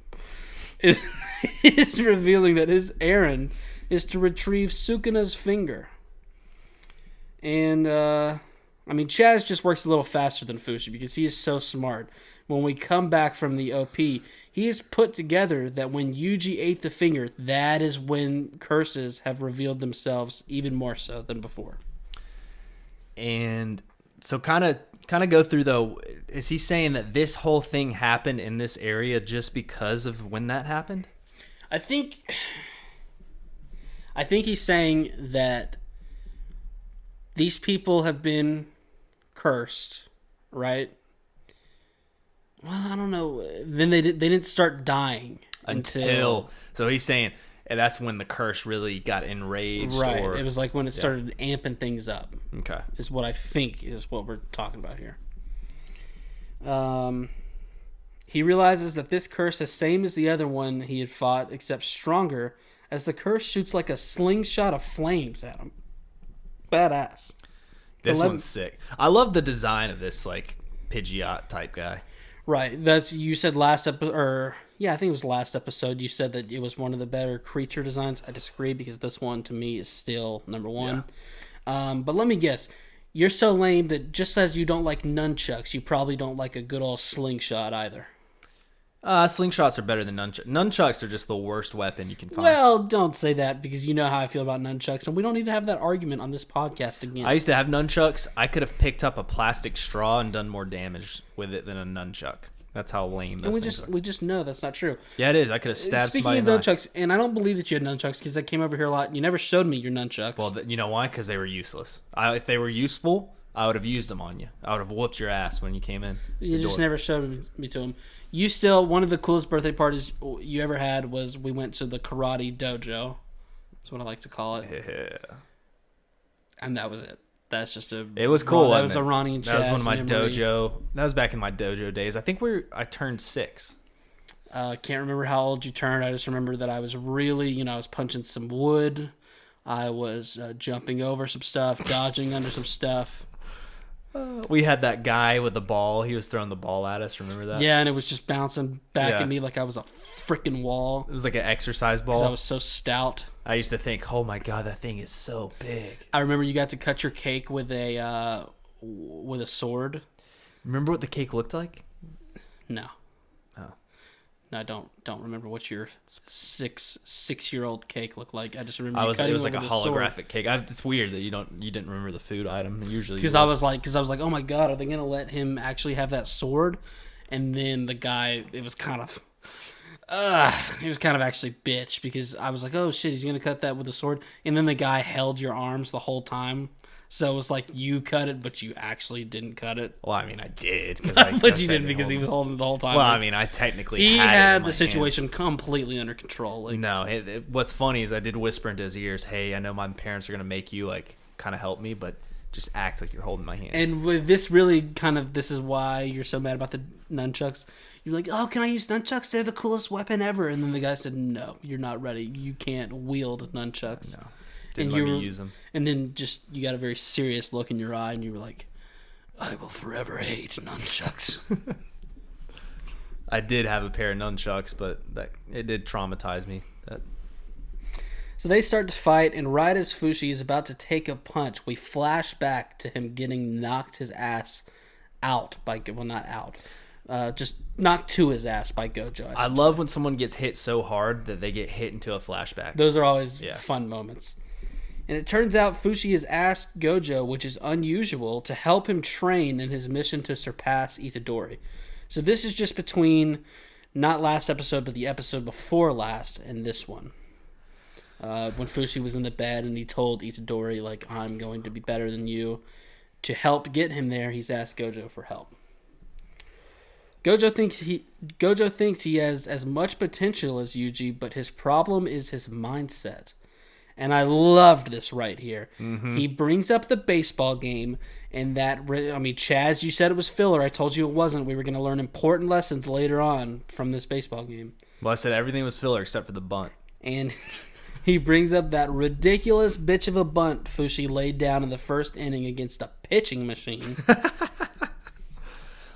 [SPEAKER 2] Is revealing that his errand is to retrieve Sukuna's finger. And, Chaz just works a little faster than Fushi because he is so smart. When we come back from the OP, he has put together that when Yuji ate the finger, that is when curses have revealed themselves even more so than before.
[SPEAKER 1] And so kind of go through, though, is he saying that this whole thing happened in this area just because of when that happened?
[SPEAKER 2] I think he's saying that these people have been cursed, right? Well, I don't know. Then they didn't start dying until...
[SPEAKER 1] So he's saying that's when the curse really got enraged.
[SPEAKER 2] Right. It was like when it started amping things up.
[SPEAKER 1] Okay.
[SPEAKER 2] Is what I think is what we're talking about here. He realizes that this curse is same as the other one he had fought, except stronger, as the curse shoots like a slingshot of flames at him. Badass.
[SPEAKER 1] This one's sick. I love the design of this, like, Pidgeot type guy.
[SPEAKER 2] Right. That's you said last episode, or yeah, I think it was last episode. You said that it was one of the better creature designs. I disagree because this one to me is still number one. Yeah. But let me guess. You're so lame that just as you don't like nunchucks, you probably don't like a good old slingshot either.
[SPEAKER 1] Slingshots are better than nunchucks. Nunchucks are just the worst weapon you can find.
[SPEAKER 2] Well, don't say that because you know how I feel about nunchucks, and we don't need to have that argument on this podcast again.
[SPEAKER 1] I used to have nunchucks. I could have picked up a plastic straw and done more damage with it than a nunchuck. That's how lame those things are.
[SPEAKER 2] We just know that's not true.
[SPEAKER 1] Yeah, it is. I could have stabbed somebody.
[SPEAKER 2] Speaking of nunchucks, and I don't believe that you had nunchucks because I came over here a lot. And you never showed me your nunchucks.
[SPEAKER 1] Well, you know why? Because they were useless. If they were useful, I would have used them on you. I would have whooped your ass when you came in.
[SPEAKER 2] You just never showed me to them. You still, one of the coolest birthday parties you ever had was we went to the karate dojo. That's what I like to call it.
[SPEAKER 1] Yeah.
[SPEAKER 2] And that was it. That's just a...
[SPEAKER 1] It was cool.
[SPEAKER 2] That was a Ronny and Chaz
[SPEAKER 1] That was one of my
[SPEAKER 2] memory.
[SPEAKER 1] dojo... That was back in my dojo days. I think I turned 6.
[SPEAKER 2] Can't remember how old you turned. I just remember that I was really, I was punching some wood. I was jumping over some stuff, dodging under some stuff.
[SPEAKER 1] We had that guy with the ball. He was throwing the ball at us. Remember that?
[SPEAKER 2] Yeah, and it was just bouncing back at me like I was a freaking wall.
[SPEAKER 1] It was like an exercise ball.
[SPEAKER 2] Because I was so stout.
[SPEAKER 1] I used to think, oh my god, that thing is so big.
[SPEAKER 2] I remember you got to cut your cake with a sword.
[SPEAKER 1] Remember what the cake looked like?
[SPEAKER 2] No.
[SPEAKER 1] Oh.
[SPEAKER 2] I don't remember what your six-year-old cake looked like. I just remember
[SPEAKER 1] it was like a holographic
[SPEAKER 2] sword.
[SPEAKER 1] cake. It's weird that you didn't remember the food item. Usually,
[SPEAKER 2] because I was like, oh my god, are they gonna let him actually have that sword? And then the guy, it was kind of, he was kind of actually bitch because I was like, oh shit, he's gonna cut that with a sword. And then the guy held your arms the whole time. So it was like you cut it, but you actually didn't cut it.
[SPEAKER 1] Well, I mean, I did.
[SPEAKER 2] But you didn't because he was holding it the whole time.
[SPEAKER 1] Well, I mean, I technically
[SPEAKER 2] he
[SPEAKER 1] had
[SPEAKER 2] the situation completely under control. Like,
[SPEAKER 1] no, what's funny is I did whisper into his ears, "Hey, I know my parents are gonna make you like kind of help me, but just act like you're holding my hands."
[SPEAKER 2] And with this really this is why you're so mad about the nunchucks. You're like, oh, can I use nunchucks? They're the coolest weapon ever. And then the guy said, no, you're not ready. You can't wield nunchucks.
[SPEAKER 1] No. Didn't let me use them.
[SPEAKER 2] And then you got a very serious look in your eye, and you were like, I will forever hate nunchucks.
[SPEAKER 1] I did have a pair of nunchucks, but it did traumatize me.
[SPEAKER 2] So they start to fight, and right as Fushi is about to take a punch, we flash back to him getting knocked his ass out just knocked to his ass by Gojo.
[SPEAKER 1] I love when someone gets hit so hard that they get hit into a flashback.
[SPEAKER 2] Those are always fun moments. And it turns out Fushi has asked Gojo, which is unusual, to help him train in his mission to surpass Itadori. So this is just between, not last episode, but the episode before last and this one. When Fushi was in the bed and he told Itadori, like, I'm going to be better than you. To help get him there, he's asked Gojo for help. Gojo thinks he has as much potential as Yuji, but his problem is his mindset. And I loved this right here. Mm-hmm. He brings up the baseball game, and Chaz, you said it was filler. I told you it wasn't. We were going to learn important lessons later on from this baseball game.
[SPEAKER 1] Well, I said everything was filler except for the bunt.
[SPEAKER 2] And he brings up that ridiculous bitch of a bunt Fushi laid down in the first inning against a pitching machine.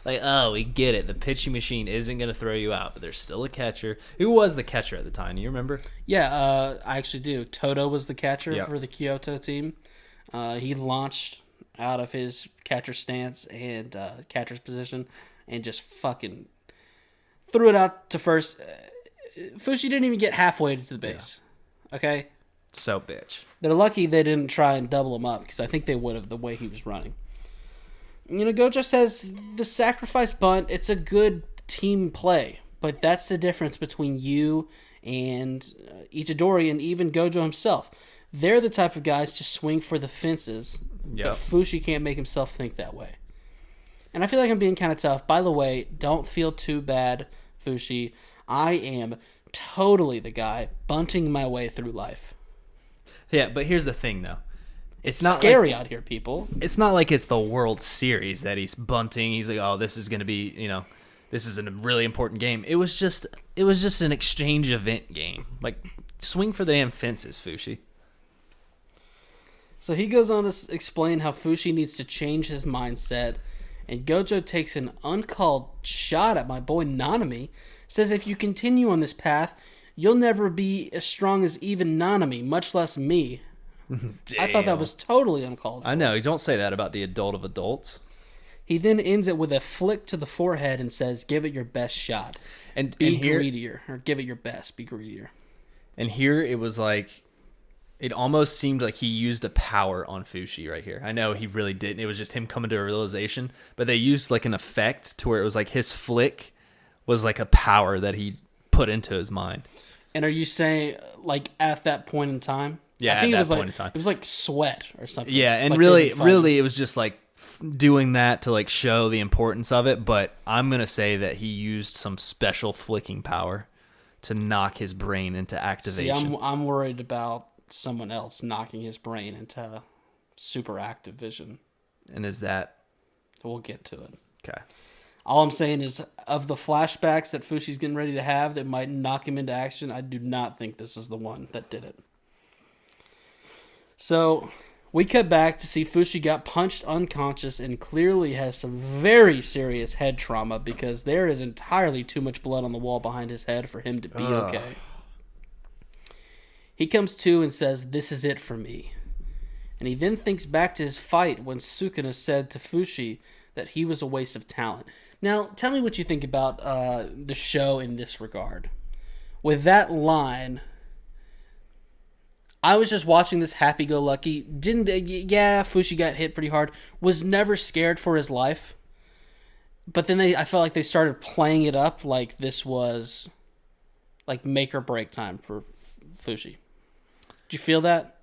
[SPEAKER 1] Like, oh, we get it. The pitching machine isn't going to throw you out, but there's still a catcher. Who was the catcher at the time? Do you remember?
[SPEAKER 2] Yeah, I actually do. Toto was the catcher for the Kyoto team. He launched out of his catcher stance and catcher's position and just fucking threw it out to first. Fushi didn't even get halfway to the base. Yeah. Okay?
[SPEAKER 1] So bitch.
[SPEAKER 2] They're lucky they didn't try and double him up because I think they would have the way he was running. Gojo says the sacrifice bunt, it's a good team play, but that's the difference between you and Itadori and even Gojo himself. They're the type of guys to swing for the fences, but Fushi can't make himself think that way. And I feel like I'm being kind of tough. By the way, don't feel too bad, Fushi. I am totally the guy bunting my way through life.
[SPEAKER 1] Yeah, but here's the thing, though.
[SPEAKER 2] It's not scary out here, people.
[SPEAKER 1] It's not like it's the World Series that he's bunting. He's like, oh, this is going to be, this is a really important game. It was just an exchange event game. Like, swing for the damn fences, Fushi.
[SPEAKER 2] So he goes on to explain how Fushi needs to change his mindset, and Gojo takes an uncalled shot at my boy Nanami, says if you continue on this path, you'll never be as strong as even Nanami, much less me. I thought that was totally uncalled for.
[SPEAKER 1] I know. You don't say that about the adult of adults.
[SPEAKER 2] He then ends it with a flick to the forehead and says, give it your best shot.
[SPEAKER 1] And
[SPEAKER 2] be greedier. Or give it your best. Be greedier.
[SPEAKER 1] And here it was like, it almost seemed like he used a power on Fushi right here. I know he really didn't. It was just him coming to a realization. But they used like an effect to where it was like his flick was like a power that he put into his mind.
[SPEAKER 2] And are you saying like at that point in time?
[SPEAKER 1] Yeah,
[SPEAKER 2] I think
[SPEAKER 1] at that point in time.
[SPEAKER 2] It was like sweat or something.
[SPEAKER 1] Yeah, and
[SPEAKER 2] like
[SPEAKER 1] really, it was just like doing that to like show the importance of it. But I'm going to say that he used some special flicking power to knock his brain into activation.
[SPEAKER 2] See, I'm worried about someone else knocking his brain into super active vision.
[SPEAKER 1] And is that?
[SPEAKER 2] We'll get to it.
[SPEAKER 1] Okay.
[SPEAKER 2] All I'm saying is, of the flashbacks that Fushi's getting ready to have that might knock him into action, I do not think this is the one that did it. So, we cut back to see Fushi got punched unconscious and clearly has some very serious head trauma because there is entirely too much blood on the wall behind his head for him to be okay. He comes to and says, this is it for me. And he then thinks back to his fight when Sukuna said to Fushi that he was a waste of talent. Now, tell me what you think about the show in this regard. With that line, I was just watching this happy-go-lucky. Fushi got hit pretty hard. Was never scared for his life. But then I felt like they started playing it up like this was like make or break time for Fushi. Did you feel that?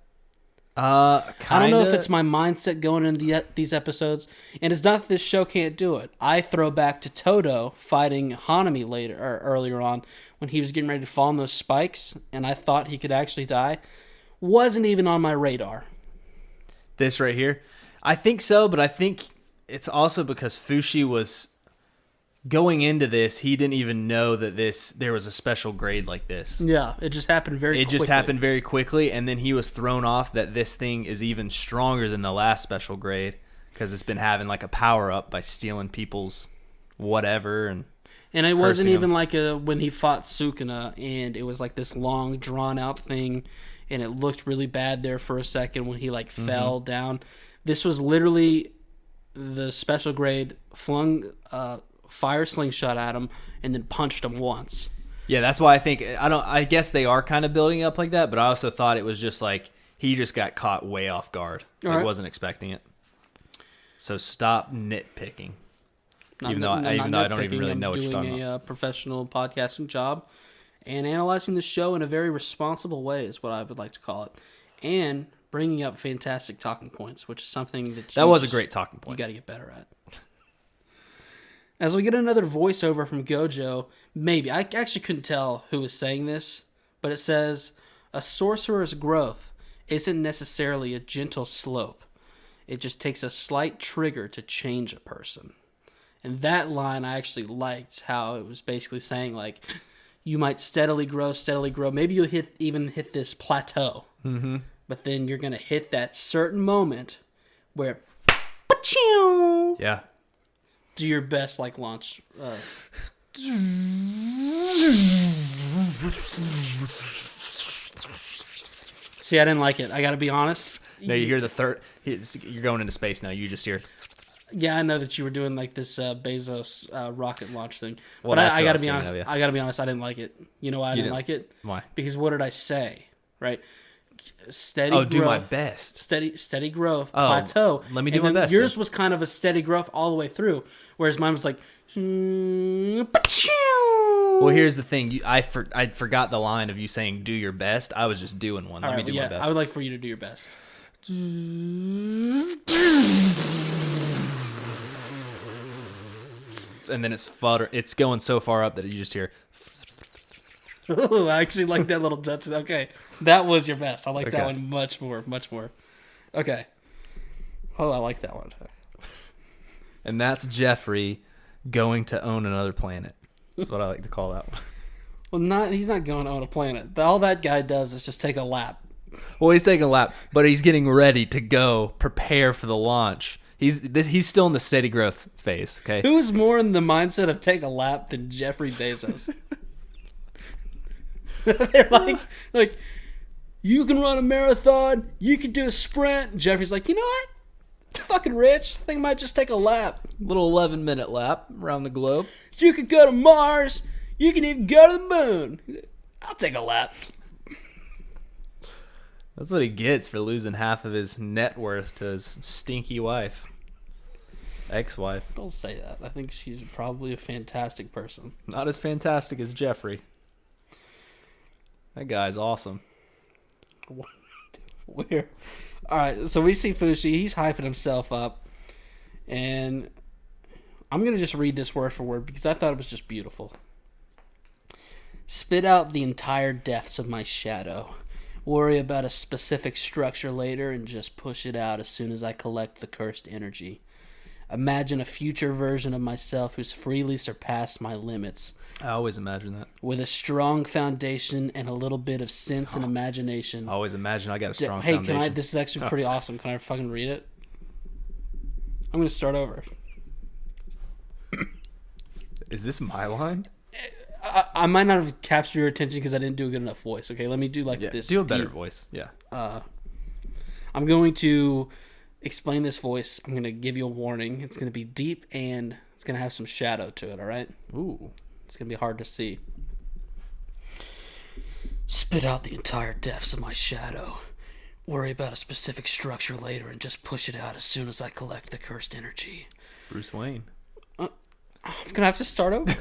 [SPEAKER 1] Kinda.
[SPEAKER 2] I don't know if it's my mindset going into these episodes, and it's not that this show can't do it. I throw back to Todo fighting Hanami earlier on when he was getting ready to fall on those spikes, and I thought he could actually die. Wasn't even on my radar.
[SPEAKER 1] This right here? I think so, but I think it's also because Fushi was going into this, he didn't even know that there was a special grade like this.
[SPEAKER 2] Yeah, it just happened very quickly.
[SPEAKER 1] It just happened very quickly, and then he was thrown off that this thing is even stronger than the last special grade because it's been having like a power-up by stealing people's whatever. And
[SPEAKER 2] it wasn't even like when he fought Sukuna, and it was like this long, drawn-out thing, and it looked really bad there for a second when he like fell down. This was literally the special grade flung fire slingshot at him and then punched him once.
[SPEAKER 1] Yeah, that's why I guess they are kind of building up like that, but I also thought it was just like he just got caught way off guard. I wasn't expecting it. So stop nitpicking. Even though I don't even really know what you're talking about. Doing
[SPEAKER 2] a professional podcasting job and analyzing the show in a very responsible way is what I would like to call it. And bringing up fantastic talking points, which is something that
[SPEAKER 1] was a great talking point.
[SPEAKER 2] You got to get better at. As we get another voiceover from Gojo, maybe. I actually couldn't tell who was saying this, but it says, a sorcerer's growth isn't necessarily a gentle slope. It just takes a slight trigger to change a person. And that line I actually liked, how it was basically saying, like, you might steadily grow. Maybe you'll hit this plateau. Mm-hmm. But then you're going to hit that certain moment where,
[SPEAKER 1] yeah.
[SPEAKER 2] Do your best, like, launch. See, I didn't like it. I got to be honest.
[SPEAKER 1] No, you hear the third. You're going into space now. You just hear.
[SPEAKER 2] Yeah, I know that you were doing like this Bezos rocket launch thing.
[SPEAKER 1] Well,
[SPEAKER 2] but I got to be honest. I got to be honest. I didn't like it. You know why I didn't like it?
[SPEAKER 1] Why?
[SPEAKER 2] Because what did I say? Right. Steady growth.
[SPEAKER 1] Do my best.
[SPEAKER 2] Steady growth. Plateau.
[SPEAKER 1] Let me do my best.
[SPEAKER 2] Yours was kind of a steady growth all the way through, whereas mine was like.
[SPEAKER 1] Well, here's the thing. I forgot the line of you saying "do your best." I was just doing one. Let me do my best.
[SPEAKER 2] I would like for you to do your best.
[SPEAKER 1] And then it's going so far up that you just hear.
[SPEAKER 2] Oh, I actually like that little touch. Okay, that was your best. I like that one much more. Okay. Oh, I like that one.
[SPEAKER 1] And that's Jeffrey going to own another planet. That's what I like to call that one.
[SPEAKER 2] Well, he's not going to own a planet. All that guy does is just take a lap.
[SPEAKER 1] Well, he's taking a lap, but he's getting ready to go prepare for the launch. He's still in the steady growth phase, okay?
[SPEAKER 2] Who's more in the mindset of take a lap than Jeffrey Bezos? They're like, you can run a marathon, you can do a sprint. Jeffrey's like, you know what? Fucking rich. I think I might just take a lap.
[SPEAKER 1] Little 11-minute lap around the globe.
[SPEAKER 2] You could go to Mars. You can even go to the moon. I'll take a lap.
[SPEAKER 1] That's what he gets for losing half of his net worth to his stinky wife. Ex-wife.
[SPEAKER 2] Don't say that. I think she's probably a fantastic person.
[SPEAKER 1] Not as fantastic as Jeffrey. That guy's awesome.
[SPEAKER 2] Where? All right, so we see Fushi. He's hyping himself up. And I'm going to just read this word for word because I thought it was just beautiful. Spit out the entire depths of my shadow. Worry about a specific structure later and just push it out as soon as I collect the cursed energy. Imagine a future version of myself who's freely surpassed my limits.
[SPEAKER 1] I always imagine that.
[SPEAKER 2] With a strong foundation and a little bit of sense and imagination.
[SPEAKER 1] I always imagine I got a strong foundation.
[SPEAKER 2] Hey, this is actually pretty awesome. Can I fucking read it? I'm going to start over.
[SPEAKER 1] Is this my line?
[SPEAKER 2] I might not have captured your attention because I didn't do a good enough voice. Okay, let me do this.
[SPEAKER 1] Do a better voice. Yeah.
[SPEAKER 2] I'm going to explain this voice. I'm going to give you a warning. It's going to be deep and it's going to have some shadow to it, all right?
[SPEAKER 1] Ooh.
[SPEAKER 2] It's going to be hard to see. Spit out the entire depths of my shadow. Worry about a specific structure later and just push it out as soon as I collect the cursed energy.
[SPEAKER 1] Bruce Wayne.
[SPEAKER 2] I'm going to have to start over.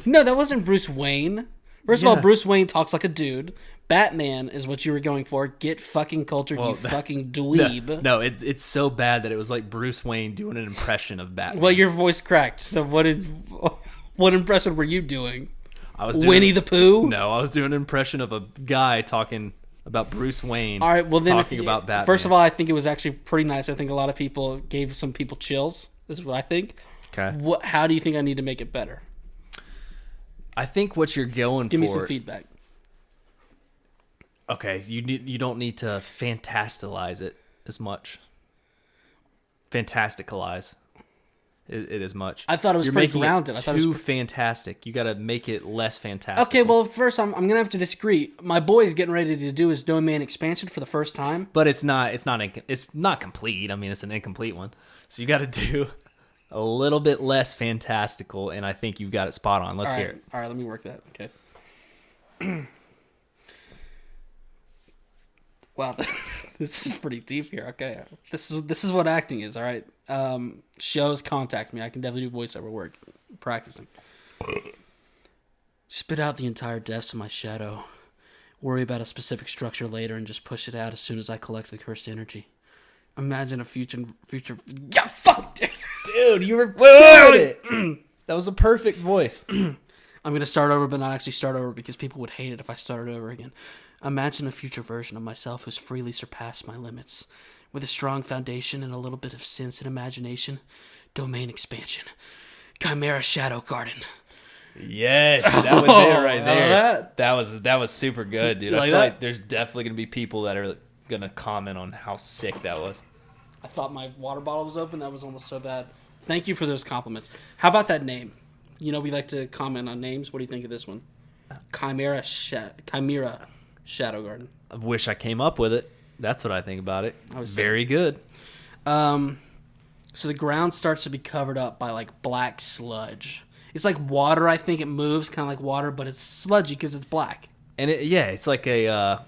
[SPEAKER 2] No, that wasn't Bruce Wayne. First of all, Bruce Wayne talks like a dude. Batman is what you were going for. Get fucking cultured, you fucking dweeb.
[SPEAKER 1] No, it's so bad that it was like Bruce Wayne doing an impression of Batman.
[SPEAKER 2] Well, your voice cracked. So what impression were you doing?
[SPEAKER 1] I was doing,
[SPEAKER 2] Winnie the Pooh?
[SPEAKER 1] No, I was doing an impression of a guy talking about Bruce Wayne.
[SPEAKER 2] All right, well then,
[SPEAKER 1] talking about Batman.
[SPEAKER 2] First of all, I think it was actually pretty nice. I think a lot of people gave some people chills. This is what I think.
[SPEAKER 1] Okay.
[SPEAKER 2] How do you think I need to make it better?
[SPEAKER 1] I think what you're going for.
[SPEAKER 2] Give me some feedback.
[SPEAKER 1] Okay, you don't need to fantastilize it as much. Fantasticalize it as much.
[SPEAKER 2] I thought it was pretty grounded.
[SPEAKER 1] I thought it was fantastic. You got to make it less fantastic.
[SPEAKER 2] Okay, well, first I'm gonna have to disagree. My boy is getting ready to do his domain expansion for the first time,
[SPEAKER 1] but it's not complete. I mean, it's an incomplete one. So you got to do a little bit less fantastical, and I think you've got it spot on. Let's hear it.
[SPEAKER 2] All right, let me work that. Okay. Wow, this is pretty deep here. Okay, this is what acting is. All right, shows contact me. I can definitely do voiceover work. Practicing. Spit out the entire depths of my shadow. Worry about a specific structure later and just push it out as soon as I collect the cursed energy. Imagine a future. Yeah, fuck,
[SPEAKER 1] dude, you were killing it. That was a perfect voice.
[SPEAKER 2] I'm gonna start over, but not actually start over because people would hate it if I started over again. Imagine a future version of myself who's freely surpassed my limits. With a strong foundation and a little bit of sense and imagination. Domain expansion. Chimera Shadow Garden.
[SPEAKER 1] Yes, that was it right there. That was super good, dude. I feel like there's definitely going to be people that are going to comment on how sick that was.
[SPEAKER 2] I thought my water bottle was open. That was almost so bad. Thank you for those compliments. How about that name? You know, we like to comment on names. What do you think of this one? Chimera Shadow Garden.
[SPEAKER 1] I wish I came up with it. That's what I think about it. Very good.
[SPEAKER 2] So the ground starts to be covered up by like black sludge. It's like water. I think it moves kind of like water, but it's sludgy because it's black.
[SPEAKER 1] And it's like a.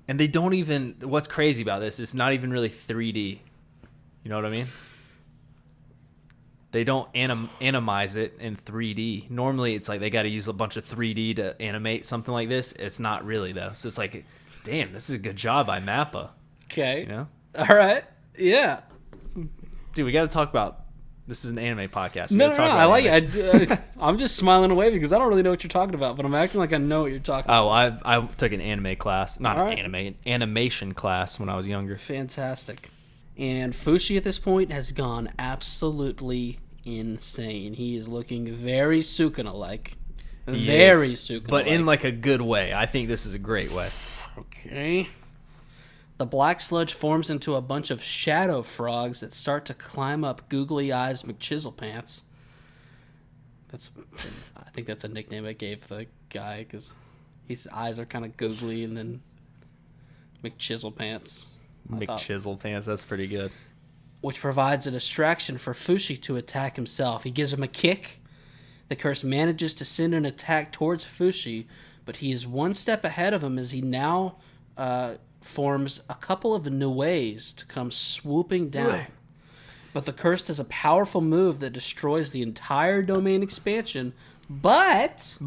[SPEAKER 1] And they don't even. What's crazy about this? It's not even really 3D. You know what I mean? They don't animize it in 3D. Normally, it's like they got to use a bunch of 3D to animate something like this. It's not really, though. So it's like, damn, this is a good job by Mappa.
[SPEAKER 2] Okay.
[SPEAKER 1] You know?
[SPEAKER 2] All right. Yeah.
[SPEAKER 1] Dude, we got to talk about... This is an anime podcast.
[SPEAKER 2] No, I like it. I'm just smiling away because I don't really know what you're talking about, but I'm acting like I know what you're talking about.
[SPEAKER 1] Oh, I took an anime class. Not an animation class when I was younger.
[SPEAKER 2] Fantastic. And Fushi at this point has gone absolutely insane. He is looking very Sukuna-like. Very Sukuna-like.
[SPEAKER 1] But in like a good way. I think this is a great way.
[SPEAKER 2] Okay. The black sludge forms into a bunch of shadow frogs that start to climb up googly eyes McChizzlepants. I think that's a nickname I gave the guy because his eyes are kind of googly, and then McChizzlepants.
[SPEAKER 1] McChizzlepants, that's pretty good.
[SPEAKER 2] Which provides a distraction for Fushi to attack himself. He gives him a kick. The curse manages to send an attack towards Fushi, but he is one step ahead of him as he now forms a couple of nues to come swooping down. But the curse does a powerful move that destroys the entire domain expansion. But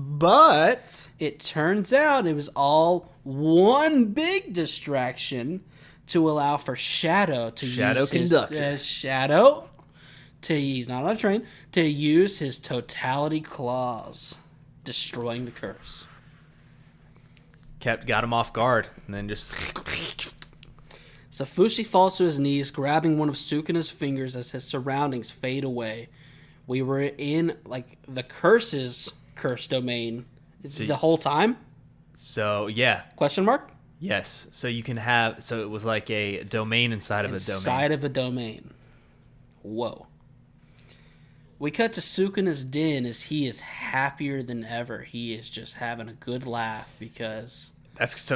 [SPEAKER 2] it turns out it was all one big distraction to allow for Shadow to he's not on a train, to use his totality claws, destroying the curse.
[SPEAKER 1] Got him off guard, and then just...
[SPEAKER 2] So Fushi falls to his knees, grabbing one of Sukuna's fingers as his surroundings fade away. We were in, like, the curse domain the whole time?
[SPEAKER 1] So, yeah.
[SPEAKER 2] Question mark?
[SPEAKER 1] Yes. So you can have... So it was like a domain inside of a domain.
[SPEAKER 2] Inside of a domain. Whoa. We cut to Sukuna's den as he is happier than ever. He is just having a good laugh because...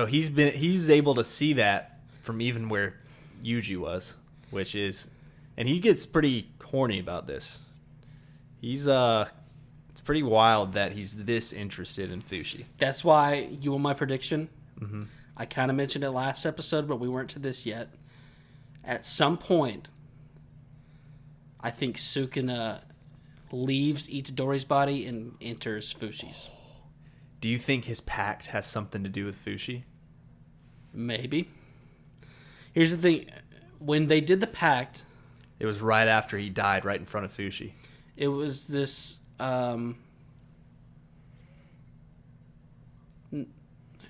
[SPEAKER 1] He's able to see that from even where Yuji was, which is... And he gets pretty horny about this. He's it's pretty wild that he's this interested in Fushi.
[SPEAKER 2] That's why you want my prediction. Mm-hmm. I kind of mentioned it last episode, but we weren't to this yet. At some point, I think Sukuna leaves Itadori's body and enters Fushi's.
[SPEAKER 1] Do you think his pact has something to do with Fushi?
[SPEAKER 2] Maybe. Here's the thing. When they did the pact...
[SPEAKER 1] It was right after he died, right in front of Fushi.
[SPEAKER 2] It was this...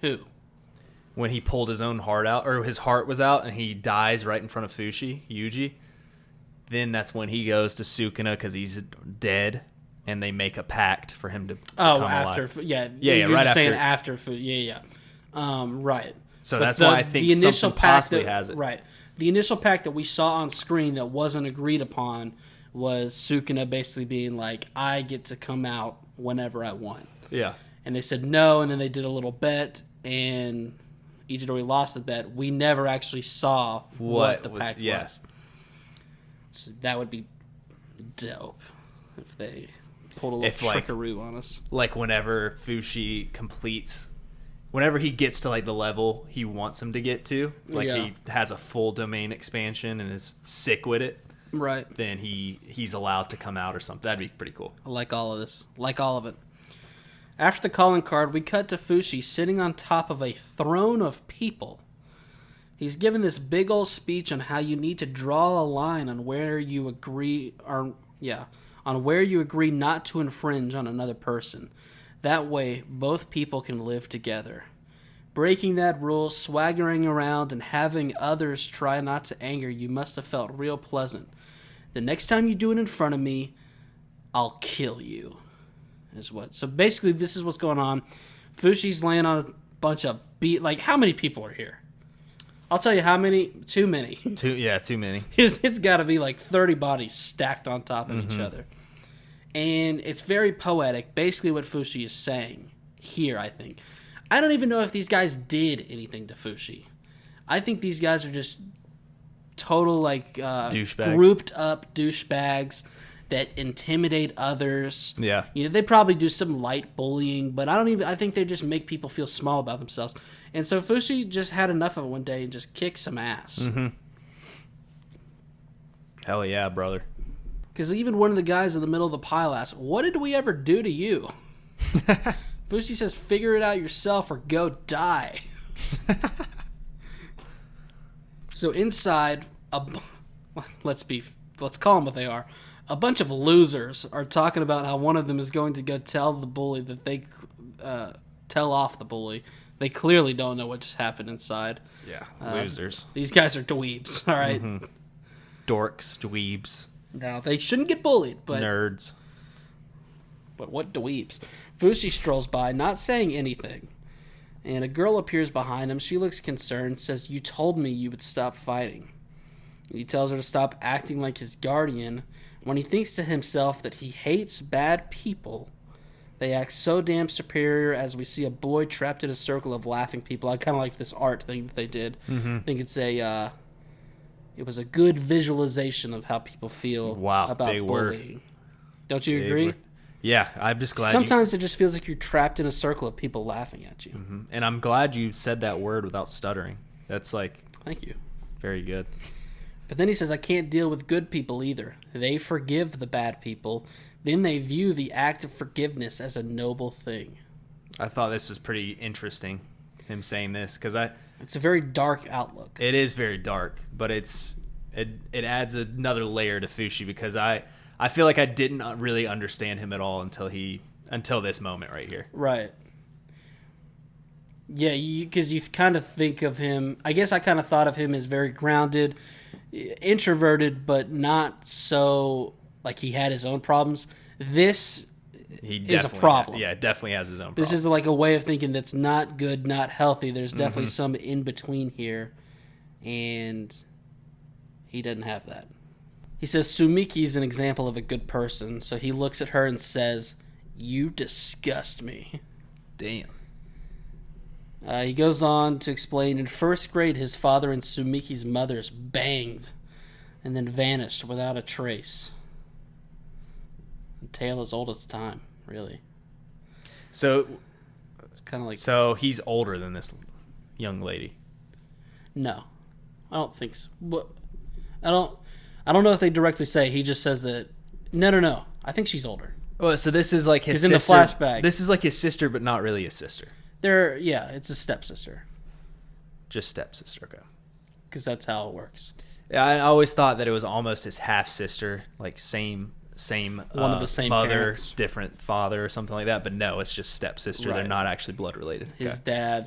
[SPEAKER 2] Who?
[SPEAKER 1] When he pulled his own heart out, or his heart was out, and he dies right in front of Fushi, Yuji. Then that's when he goes to Sukuna because he's dead, and they make a pact for him to become
[SPEAKER 2] after,
[SPEAKER 1] alive.
[SPEAKER 2] yeah,
[SPEAKER 1] You're
[SPEAKER 2] right
[SPEAKER 1] just
[SPEAKER 2] saying after food, right.
[SPEAKER 1] So that's why I think something possibly has it.
[SPEAKER 2] Right, the initial pact that we saw on screen that wasn't agreed upon was Sukuna basically being like, "I get to come out whenever I want."
[SPEAKER 1] Yeah,
[SPEAKER 2] and they said no, and then they did a little bet, and Itadori lost the bet. We never actually saw what the pact was. So that would be dope if they pulled a little trickaroo on us.
[SPEAKER 1] Like whenever Fushi completes, whenever he gets to like the level he wants him to get to, like he has a full domain expansion and is sick with it,
[SPEAKER 2] right?
[SPEAKER 1] Then he's allowed to come out or something. That'd be pretty cool.
[SPEAKER 2] I like all of this. Like all of it. After the calling card, we cut to Fushi sitting on top of a throne of people. He's given this big old speech on how you need to draw a line on where you agree, on where you agree not to infringe on another person. That way, both people can live together. Breaking that rule, swaggering around, and having others try not to anger you must have felt real pleasant. The next time you do it in front of me, I'll kill you. So basically, this is what's going on. Fushi's laying on a bunch of how many people are here? I'll tell you how many. Too many.
[SPEAKER 1] Too many.
[SPEAKER 2] It's got to be like 30 bodies stacked on top of each other. And it's very poetic. Basically what Fushi is saying here, I think. I don't even know if these guys did anything to Fushi. I think these guys are just total
[SPEAKER 1] douchebags.
[SPEAKER 2] Grouped up douchebags that intimidate others.
[SPEAKER 1] Yeah.
[SPEAKER 2] They probably do some light bullying, but I think they just make people feel small about themselves. And so Fushi just had enough of it one day and just kicked some ass.
[SPEAKER 1] Mm-hmm. Hell yeah, brother.
[SPEAKER 2] Because even one of the guys in the middle of the pile asked, "What did we ever do to you?" Fushi says, "Figure it out yourself or go die." So inside, let's call them what they are. A bunch of losers are talking about how one of them is going to go tell the bully that they tell off the bully. They clearly don't know what just happened inside.
[SPEAKER 1] Yeah, losers.
[SPEAKER 2] These guys are dweebs, all right?
[SPEAKER 1] Mm-hmm. Dorks, dweebs.
[SPEAKER 2] Now, they shouldn't get bullied, but...
[SPEAKER 1] Nerds.
[SPEAKER 2] But what dweebs? Fushi strolls by, not saying anything. And a girl appears behind him. She looks concerned, says, "You told me you would stop fighting." He tells her to stop acting like his guardian. When he thinks to himself that he hates bad people, they act so damn superior as we see a boy trapped in a circle of laughing people. I kind of like this art thing that they did. Mm-hmm. I think it was a good visualization of how people feel about bullying. Don't you agree?
[SPEAKER 1] Yeah, I'm just glad.
[SPEAKER 2] Sometimes it just feels like you're trapped in a circle of people laughing at you.
[SPEAKER 1] Mm-hmm. And I'm glad you said that word without stuttering. That's
[SPEAKER 2] Thank you.
[SPEAKER 1] Very good.
[SPEAKER 2] But then he says, "I can't deal with good people either. They forgive the bad people. Then they view the act of forgiveness as a noble thing."
[SPEAKER 1] I thought this was pretty interesting, him saying this, because
[SPEAKER 2] it's a very dark outlook.
[SPEAKER 1] It is very dark, but it adds another layer to Fushi, because I feel like I didn't really understand him at all until this moment right here.
[SPEAKER 2] Right. Yeah, because you kind of think of him. I guess I kind of thought of him as very grounded, introverted, but not so like he had his own problems. This is a problem.
[SPEAKER 1] Definitely has his own problems.
[SPEAKER 2] This is like a way of thinking that's not good, not healthy. There's definitely some in between here, and he doesn't have that. He says Sumiki is an example of a good person, so he looks at her and says, "You disgust me."
[SPEAKER 1] Damn.
[SPEAKER 2] He goes on to explain, in first grade, his father and Sumiki's mothers banged and then vanished without a trace. A tale as old as time, really.
[SPEAKER 1] So
[SPEAKER 2] It's kind of like...
[SPEAKER 1] So he's older than this young lady.
[SPEAKER 2] No. I don't think so. I don't know if they directly say. He just says that... No. I think she's older.
[SPEAKER 1] Well, so this is like his
[SPEAKER 2] He's
[SPEAKER 1] sister.
[SPEAKER 2] in the flashback.
[SPEAKER 1] This is like his sister, but not really his sister.
[SPEAKER 2] It's a stepsister.
[SPEAKER 1] Just stepsister, okay.
[SPEAKER 2] Because that's how it works.
[SPEAKER 1] Yeah, I always thought that it was almost his half sister, like same
[SPEAKER 2] One of the same
[SPEAKER 1] mother,
[SPEAKER 2] parents.
[SPEAKER 1] different father, or something like that. But no, it's just stepsister.
[SPEAKER 2] Right.
[SPEAKER 1] They're not actually blood related.
[SPEAKER 2] His dad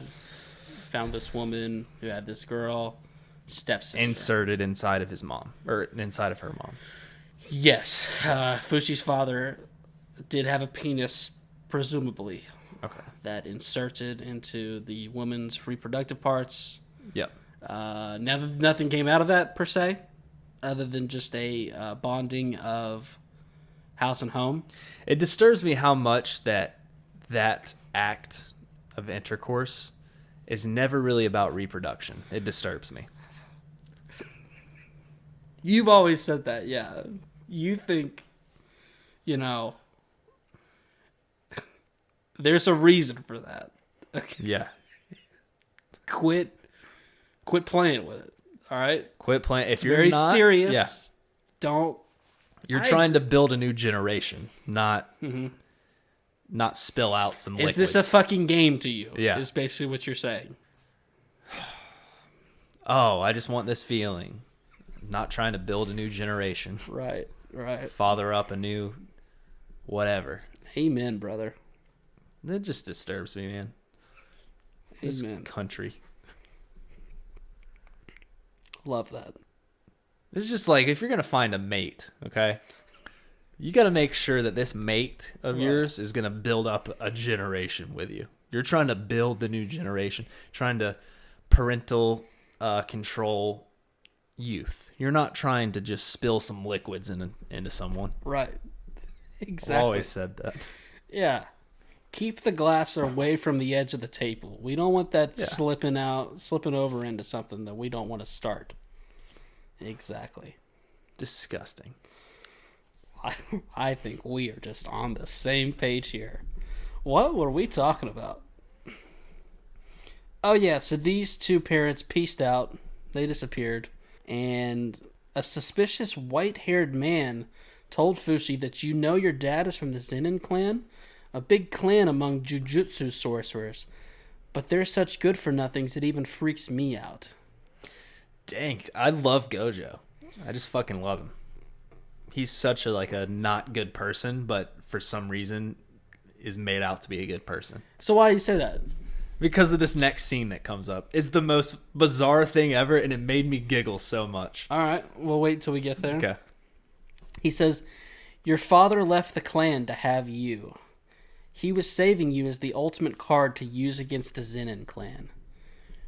[SPEAKER 2] found this woman who had this girl, stepsister.
[SPEAKER 1] Inserted inside of his mom, or inside of her mom.
[SPEAKER 2] Yes. Fushi's father did have a penis, presumably.
[SPEAKER 1] Okay.
[SPEAKER 2] That inserted into the woman's reproductive parts.
[SPEAKER 1] Yep.
[SPEAKER 2] Nothing came out of that, per se, other than just a bonding of house and home.
[SPEAKER 1] It disturbs me how much that act of intercourse is never really about reproduction. It disturbs me.
[SPEAKER 2] You've always said that, yeah. You think, there's a reason for that. Okay.
[SPEAKER 1] Yeah.
[SPEAKER 2] Quit playing with it, all right?
[SPEAKER 1] Quit playing. If you're
[SPEAKER 2] Very
[SPEAKER 1] not,
[SPEAKER 2] serious.
[SPEAKER 1] Yeah.
[SPEAKER 2] Don't.
[SPEAKER 1] You're trying to build a new generation, not spill out some liquids.
[SPEAKER 2] Is this a fucking game to you?
[SPEAKER 1] Yeah.
[SPEAKER 2] Is basically what you're saying.
[SPEAKER 1] Oh, I just want this feeling. Not trying to build a new generation.
[SPEAKER 2] Right.
[SPEAKER 1] Father up a new whatever.
[SPEAKER 2] Amen, brother.
[SPEAKER 1] It just disturbs me, man. This
[SPEAKER 2] Amen.
[SPEAKER 1] country.
[SPEAKER 2] Love that.
[SPEAKER 1] It's just like, if you're going to find a mate, okay, you got to make sure that this mate of yours is going to build up a generation with you. You're trying to build the new generation, trying to parental control youth. You're not trying to just spill some liquids into someone.
[SPEAKER 2] Right. Exactly.
[SPEAKER 1] I've always said that.
[SPEAKER 2] Yeah. Keep the glass away from the edge of the table. We don't want that slipping over into something that we don't want to start. Exactly.
[SPEAKER 1] Disgusting.
[SPEAKER 2] I think we are just on the same page here. What were we talking about? Oh yeah, so these two parents pieced out. They disappeared. And a suspicious white-haired man told Fushi that your dad is from the Zenin clan, a big clan among Jujutsu sorcerers. But they're such good-for-nothings, it even freaks me out.
[SPEAKER 1] Dang, I love Gojo. I just fucking love him. He's such a not good person, but for some reason is made out to be a good person.
[SPEAKER 2] So why do you say that?
[SPEAKER 1] Because of this next scene that comes up. It's the most bizarre thing ever, and it made me giggle so much.
[SPEAKER 2] All right, we'll wait till we get there.
[SPEAKER 1] Okay.
[SPEAKER 2] He says, your father left the clan to have you. He was saving you as the ultimate card to use against the Zenin clan.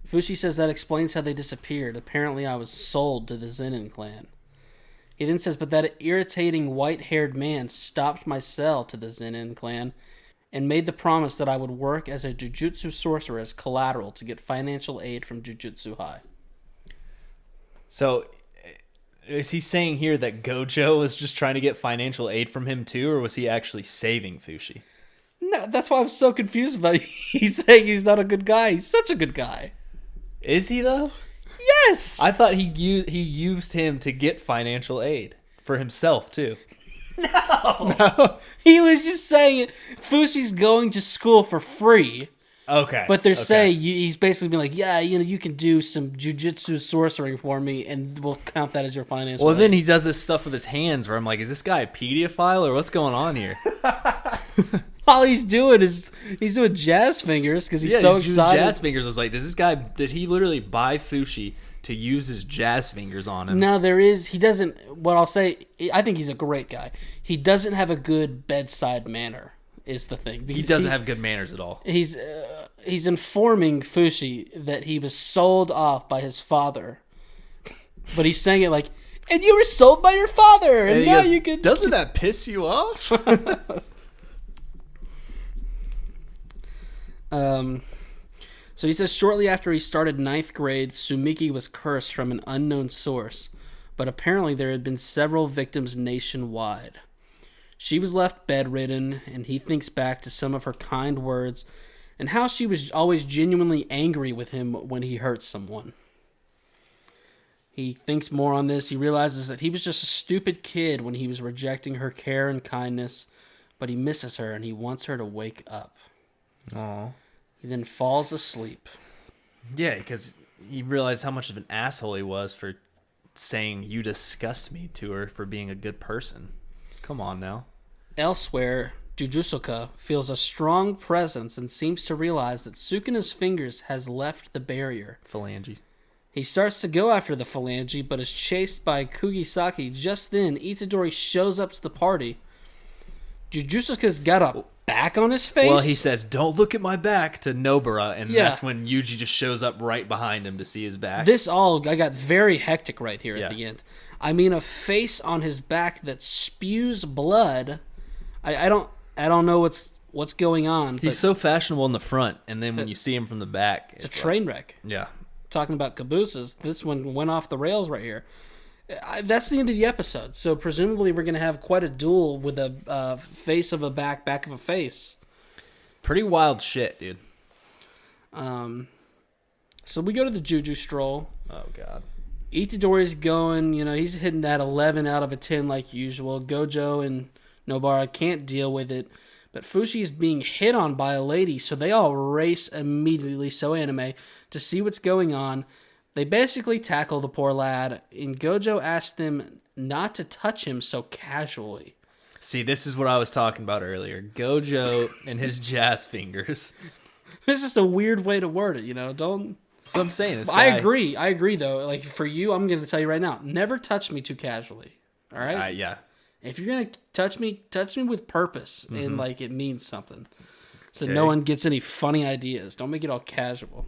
[SPEAKER 2] Fushi says that explains how they disappeared. Apparently I was sold to the Zenin clan. He then says, but that irritating white-haired man stopped my sell to the Zenin clan and made the promise that I would work as a Jujutsu sorcerer as collateral to get financial aid from Jujutsu High.
[SPEAKER 1] So, is he saying here that Gojo was just trying to get financial aid from him too, or was he actually saving Fushi?
[SPEAKER 2] No, that's why I'm so confused about it. He's saying he's not a good guy. He's such a good guy.
[SPEAKER 1] Is he though?
[SPEAKER 2] Yes!
[SPEAKER 1] I thought he used him to get financial aid for himself too.
[SPEAKER 2] No. He was just saying Fushi's going to school for free.
[SPEAKER 1] Okay.
[SPEAKER 2] But they're saying, he's basically been like, yeah, you can do some jujutsu sorcery for me, and we'll count that as your financial aid.
[SPEAKER 1] Then he does this stuff with his hands where I'm like, is this guy a pedophile or what's going on here?
[SPEAKER 2] All he's doing is he's doing jazz fingers because he's so excited.
[SPEAKER 1] Jazz fingers. I was like, did he literally buy Fushi to use his jazz fingers on him?
[SPEAKER 2] Now he doesn't, what I'll say, I think he's a great guy. He doesn't have a good bedside manner is the thing.
[SPEAKER 1] He doesn't have good manners at all.
[SPEAKER 2] He's informing Fushi that he was sold off by his father. But he's saying it like, and you were sold by your father, and now you could...
[SPEAKER 1] Doesn't that piss you off?
[SPEAKER 2] So he says shortly after he started 9th grade, Sumiki was cursed from an unknown source, but apparently there had been several victims nationwide. She was left bedridden, and he thinks back to some of her kind words and how she was always genuinely angry with him when he hurt someone. He thinks more on this. He realizes that he was just a stupid kid when he was rejecting her care and kindness, but he misses her and he wants her to wake up.
[SPEAKER 1] Aww.
[SPEAKER 2] He then falls asleep.
[SPEAKER 1] Yeah, because he realized how much of an asshole he was for saying "you disgust me" to her for being a good person. Come on now.
[SPEAKER 2] Elsewhere, Jujutsuka feels a strong presence and seems to realize that Sukuna's fingers has left the barrier.
[SPEAKER 1] Phalange.
[SPEAKER 2] He starts to go after the phalange, but is chased by Kugisaki. Just then, Itadori shows up to the party. Jujutsuka's got a back on his face.
[SPEAKER 1] Well, he says, "Don't look at my back" to Nobara, and that's when Yuji just shows up right behind him to see his back.
[SPEAKER 2] I got very hectic right here at the end. I mean, a face on his back that spews blood. I don't know what's going on.
[SPEAKER 1] He's so fashionable in the front, and then when you see him from the back,
[SPEAKER 2] it's a train wreck.
[SPEAKER 1] Yeah.
[SPEAKER 2] Talking about cabooses, this one went off the rails right here. That's the end of the episode. So presumably we're going to have quite a duel with a face of a back of a face.
[SPEAKER 1] Pretty wild shit, dude.
[SPEAKER 2] So we go to the Juju stroll.
[SPEAKER 1] Oh, God.
[SPEAKER 2] Itadori's going, he's hitting that 11 out of a 10 like usual. Gojo and Nobara can't deal with it. But Fushi is being hit on by a lady, so they all race immediately, so anime, to see what's going on. They basically tackle the poor lad, and Gojo asks them not to touch him so casually.
[SPEAKER 1] See, this is what I was talking about earlier. Gojo and his jazz fingers.
[SPEAKER 2] It's just a weird way to word it, Don't.
[SPEAKER 1] That's what I'm saying. This guy,
[SPEAKER 2] I agree, though. Like, for you, I'm going to tell you right now, never touch me too casually. All right?
[SPEAKER 1] Yeah.
[SPEAKER 2] If you're going to touch me with purpose, and, it means something. So no one gets any funny ideas. Don't make it all casual.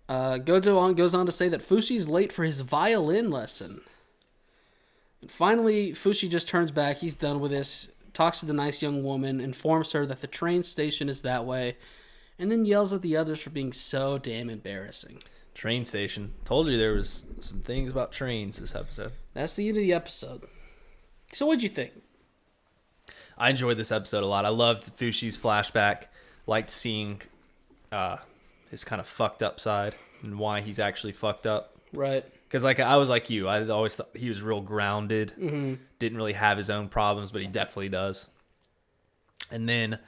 [SPEAKER 2] Gojo goes on to say that Fushi is late for his violin lesson. And finally, Fushi just turns back. He's done with this. Talks to the nice young woman, informs her that the train station is that way, and then yells at the others for being so damn embarrassing.
[SPEAKER 1] Train station. Told you there was some things about trains this episode.
[SPEAKER 2] That's the end of the episode. So what'd you think?
[SPEAKER 1] I enjoyed this episode a lot. I loved Fushi's flashback. Liked seeing his kind of fucked up side and why he's actually fucked up.
[SPEAKER 2] Right.
[SPEAKER 1] Because I was like you. I always thought he was real grounded.
[SPEAKER 2] Mm-hmm.
[SPEAKER 1] Didn't really have his own problems, but he definitely does. And then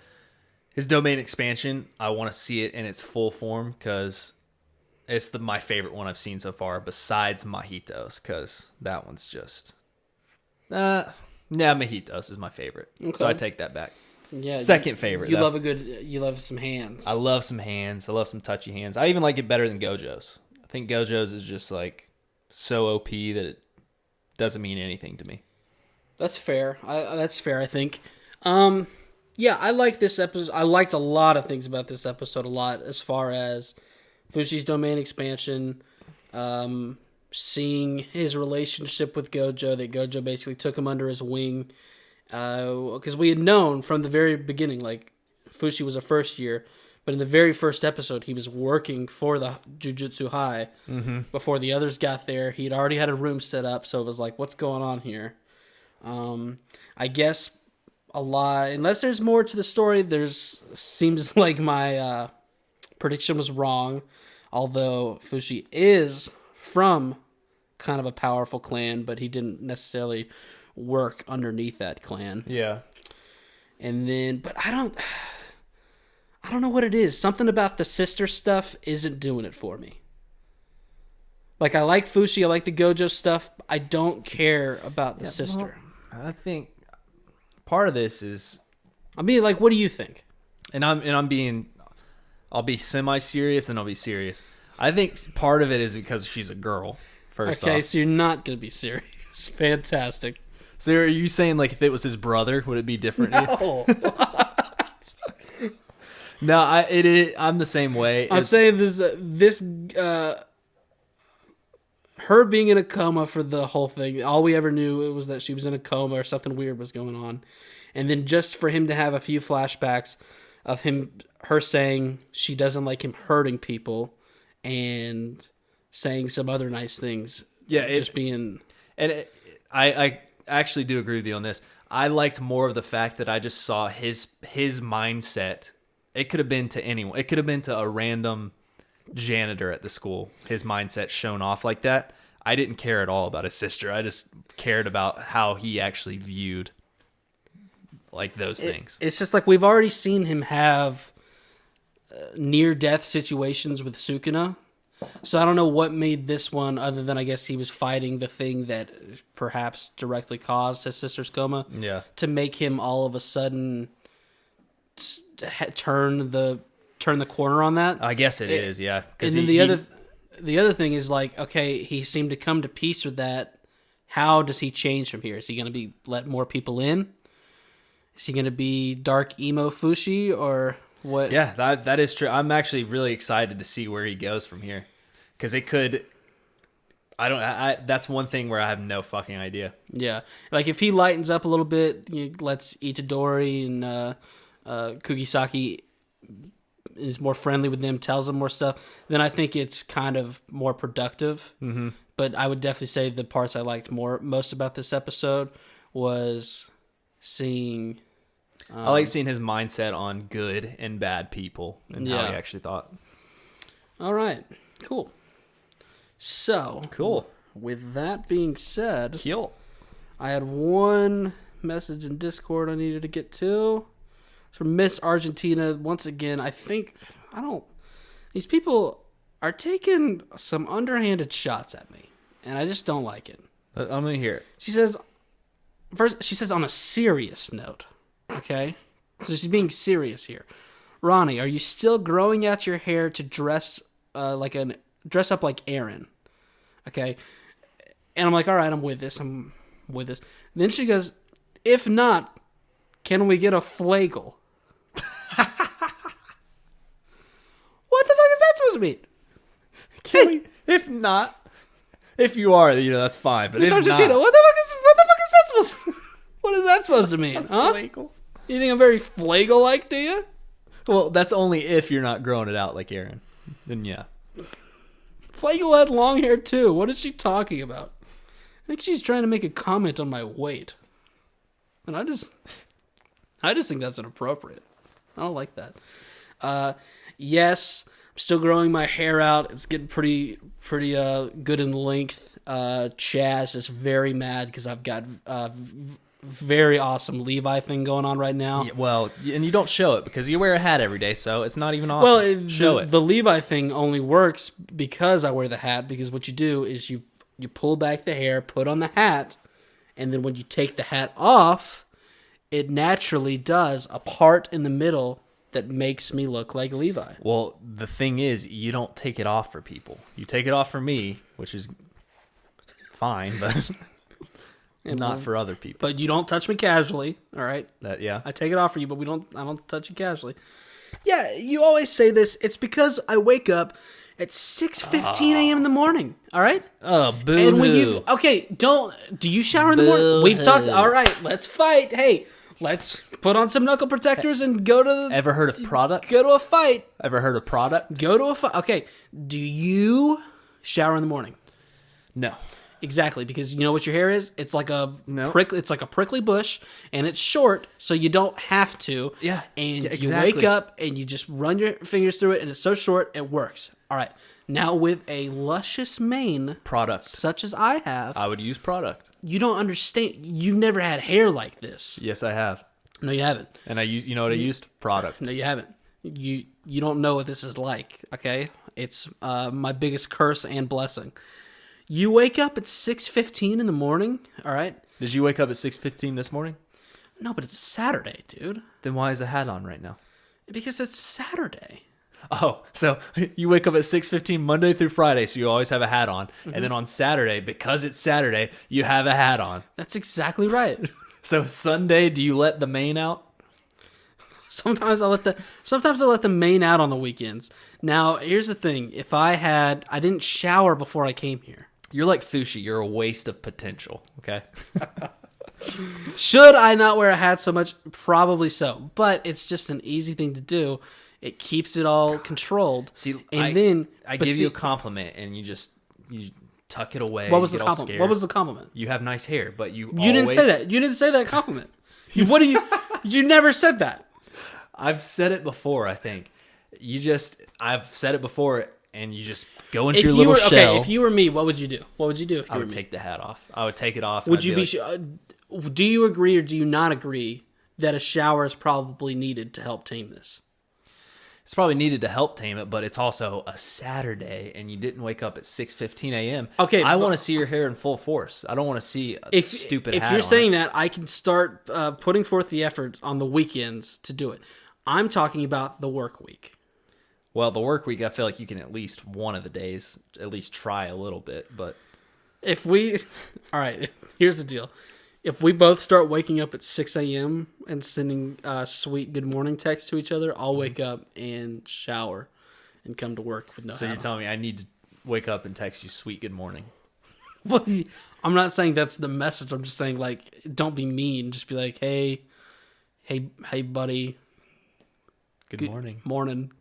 [SPEAKER 1] his domain expansion, I want to see it in its full form because it's my favorite one I've seen so far besides Mahito's, because that one's just... Mahito's is my favorite. Okay. So I take that back.
[SPEAKER 2] Yeah,
[SPEAKER 1] Second favorite.
[SPEAKER 2] You love some hands.
[SPEAKER 1] I love some hands. I love some touchy hands. I even like it better than Gojo's. I think Gojo's is just like so OP that it doesn't mean anything to me.
[SPEAKER 2] That's fair. That's fair, I think. Yeah, I like this episode. I liked a lot of things about this episode a lot, as far as Fushi's domain expansion, seeing his relationship with Gojo, that Gojo basically took him under his wing. Because we had known from the very beginning, like, Fushi was a first year, but in the very first episode, he was working for the Jujutsu High. Mm-hmm. Before the others got there. He'd already had a room set up, so it was like, what's going on here? I guess a lot, unless there's more to the story, seems like my prediction was wrong, although Fushi is from kind of a powerful clan, but he didn't necessarily work underneath that clan.
[SPEAKER 1] Yeah.
[SPEAKER 2] And then, but I don't know what it is. Something about the sister stuff isn't doing it for me. Like, I like Fushi, I like the Gojo stuff. I don't care about the sister.
[SPEAKER 1] Well, I think part of this is,
[SPEAKER 2] I mean, like, what do you think?
[SPEAKER 1] I'll be semi-serious and I'll be serious. I think part of it is because she's a girl. First off.
[SPEAKER 2] Okay, so you're not gonna be serious. Fantastic.
[SPEAKER 1] So are you saying, like, if it was his brother, would it be different?
[SPEAKER 2] No.
[SPEAKER 1] No, I'm the same way.
[SPEAKER 2] I'm saying this her being in a coma for the whole thing. All we ever knew was that she was in a coma or something weird was going on, and then just for him to have a few flashbacks of her saying she doesn't like him hurting people, and saying some other nice things.
[SPEAKER 1] Yeah,
[SPEAKER 2] just being.
[SPEAKER 1] And I actually do agree with you on this. I liked more of the fact that I just saw his mindset. It could have been to anyone. It could have been to a random janitor at the school. His mindset shown off like that. I didn't care at all about his sister. I just cared about how he actually viewed like those things.
[SPEAKER 2] It's just like we've already seen him have near-death situations with Sukuna. So I don't know what made this one, other than I guess he was fighting the thing that perhaps directly caused his sister's coma.
[SPEAKER 1] Yeah.
[SPEAKER 2] To make him all of a sudden turn the corner on that.
[SPEAKER 1] I guess it is, yeah.
[SPEAKER 2] And then the other thing is like, okay, he seemed to come to peace with that. How does he change from here? Is he going to let more people in? Is he going to be dark emo Fushi or what?
[SPEAKER 1] Yeah, that is true. I'm actually really excited to see where he goes from here, because it could. That's one thing where I have no fucking idea.
[SPEAKER 2] Yeah, like if he lightens up a little bit, lets Itadori and Kugisaki is more friendly with them, tells them more stuff, then I think it's kind of more productive. Mm-hmm. But I would definitely say the parts I liked most about this episode was seeing.
[SPEAKER 1] I like seeing his mindset on good and bad people and how he actually thought.
[SPEAKER 2] All right, cool. So,
[SPEAKER 1] cool.
[SPEAKER 2] With that being said,
[SPEAKER 1] cool.
[SPEAKER 2] I had one message in Discord I needed to get to. It's from Miss Argentina. Once again, these people are taking some underhanded shots at me, and I just don't like it.
[SPEAKER 1] I'm going to hear it.
[SPEAKER 2] She says on a serious note, okay? So she's being serious here. Ronny, are you still growing out your hair to dress up like Aaron? Okay? And I'm like, all right, I'm with this. And then she goes, if not, can we get a flagel? What the fuck is that supposed to mean?
[SPEAKER 1] Can we? If not, if you are, that's fine. But if not,
[SPEAKER 2] what the fuck is that supposed to? What is that supposed to mean? Huh?
[SPEAKER 1] Flagel.
[SPEAKER 2] You think I'm very flagel-like, do you?
[SPEAKER 1] Well, that's only if you're not growing it out like Aaron. Then yeah.
[SPEAKER 2] Flagel had long hair too. What is she talking about? I think she's trying to make a comment on my weight, and I just think that's inappropriate. I don't like that. Yes, I'm still growing my hair out. It's getting pretty good in length. Chaz is very mad because I've got very awesome Levi thing going on right now.
[SPEAKER 1] Yeah, well, and you don't show it because you wear a hat every day, so it's not even awesome. Well, show it.
[SPEAKER 2] The Levi thing only works because I wear the hat, because what you do is you pull back the hair, put on the hat, and then when you take the hat off, it naturally does a part in the middle that makes me look like Levi.
[SPEAKER 1] Well, the thing is, you don't take it off for people. You take it off for me, which is fine, but not for other people.
[SPEAKER 2] But you don't touch me casually, all right?
[SPEAKER 1] Yeah.
[SPEAKER 2] I take it off for you, but I don't touch you casually. Yeah, you always say this. It's because I wake up at 6:15 a.m. in the morning, all right?
[SPEAKER 1] Oh, boo-hoo.
[SPEAKER 2] Do you shower in the morning? We've talked, all right, let's fight. Hey, let's put on some knuckle protectors and go to
[SPEAKER 1] Ever heard of product?
[SPEAKER 2] Go to a fight.
[SPEAKER 1] Ever heard of product?
[SPEAKER 2] Go to a fight. Okay, do you shower in the morning?
[SPEAKER 1] No.
[SPEAKER 2] Exactly, because you know what your hair is? It's like it's like a prickly bush, and it's short, so you don't have to.
[SPEAKER 1] Yeah.
[SPEAKER 2] And
[SPEAKER 1] exactly.
[SPEAKER 2] You wake up and you just run your fingers through it, and it's so short, it works. All right. Now with a luscious mane
[SPEAKER 1] product
[SPEAKER 2] such as I have,
[SPEAKER 1] I would use product.
[SPEAKER 2] You don't understand. You've never had hair like this.
[SPEAKER 1] Yes, I have.
[SPEAKER 2] No, you haven't.
[SPEAKER 1] And I use, you know what I used? Product.
[SPEAKER 2] No, you haven't. You don't know what this is like, okay? It's my biggest curse and blessing. You wake up at 6:15 in the morning, all right?
[SPEAKER 1] Did you wake up at 6:15 this morning?
[SPEAKER 2] No, but it's Saturday, dude.
[SPEAKER 1] Then why is the hat on right now?
[SPEAKER 2] Because it's Saturday.
[SPEAKER 1] Oh, so you wake up at 6:15 Monday through Friday, so you always have a hat on. Mm-hmm. And then on Saturday, because it's Saturday, you have a hat on.
[SPEAKER 2] That's exactly right.
[SPEAKER 1] So Sunday, do you let the mane out?
[SPEAKER 2] Sometimes I let the mane out on the weekends. Now, here's the thing. If I didn't shower before I came here.
[SPEAKER 1] You're like Fushi. You're a waste of potential, okay?
[SPEAKER 2] Should I not wear a hat so much? Probably so. But it's just an easy thing to do. It keeps it all controlled.
[SPEAKER 1] See,
[SPEAKER 2] and
[SPEAKER 1] I give you a compliment, and you tuck it away.
[SPEAKER 2] What was the compliment? What was the compliment?
[SPEAKER 1] You have nice hair, but you
[SPEAKER 2] didn't say that. You didn't say that compliment. What do you? You never said that.
[SPEAKER 1] I've said it before. I think I've said it before, and you just go into your little shell.
[SPEAKER 2] Okay, if you were me, what would you do? What would you do if you were me?
[SPEAKER 1] I would take the hat off. I would take it off.
[SPEAKER 2] Would you be? Do you agree or do you not agree that a shower is probably needed to help tame this?
[SPEAKER 1] It's probably needed to help tame it, but it's also a Saturday, and you didn't wake up at 6:15 a.m.
[SPEAKER 2] Okay,
[SPEAKER 1] I want to see your hair in full force. I don't want to see a stupid hat.
[SPEAKER 2] If you're saying that, I can start putting forth the effort on the weekends to do it. I'm talking about the work week.
[SPEAKER 1] Well, the work week, I feel like you can at least one of the days at least try a little bit, but
[SPEAKER 2] all right, here's the deal. If we both start waking up at 6 a.m. and sending sweet good morning texts to each other, I'll wake up and shower and come to work with no hat
[SPEAKER 1] So you're
[SPEAKER 2] on.
[SPEAKER 1] telling me I need to wake up and text you sweet good morning?
[SPEAKER 2] Well, I'm not saying that's the message. I'm just saying, like, don't be mean. Just be like, hey, buddy.
[SPEAKER 1] Good morning.
[SPEAKER 2] Morning.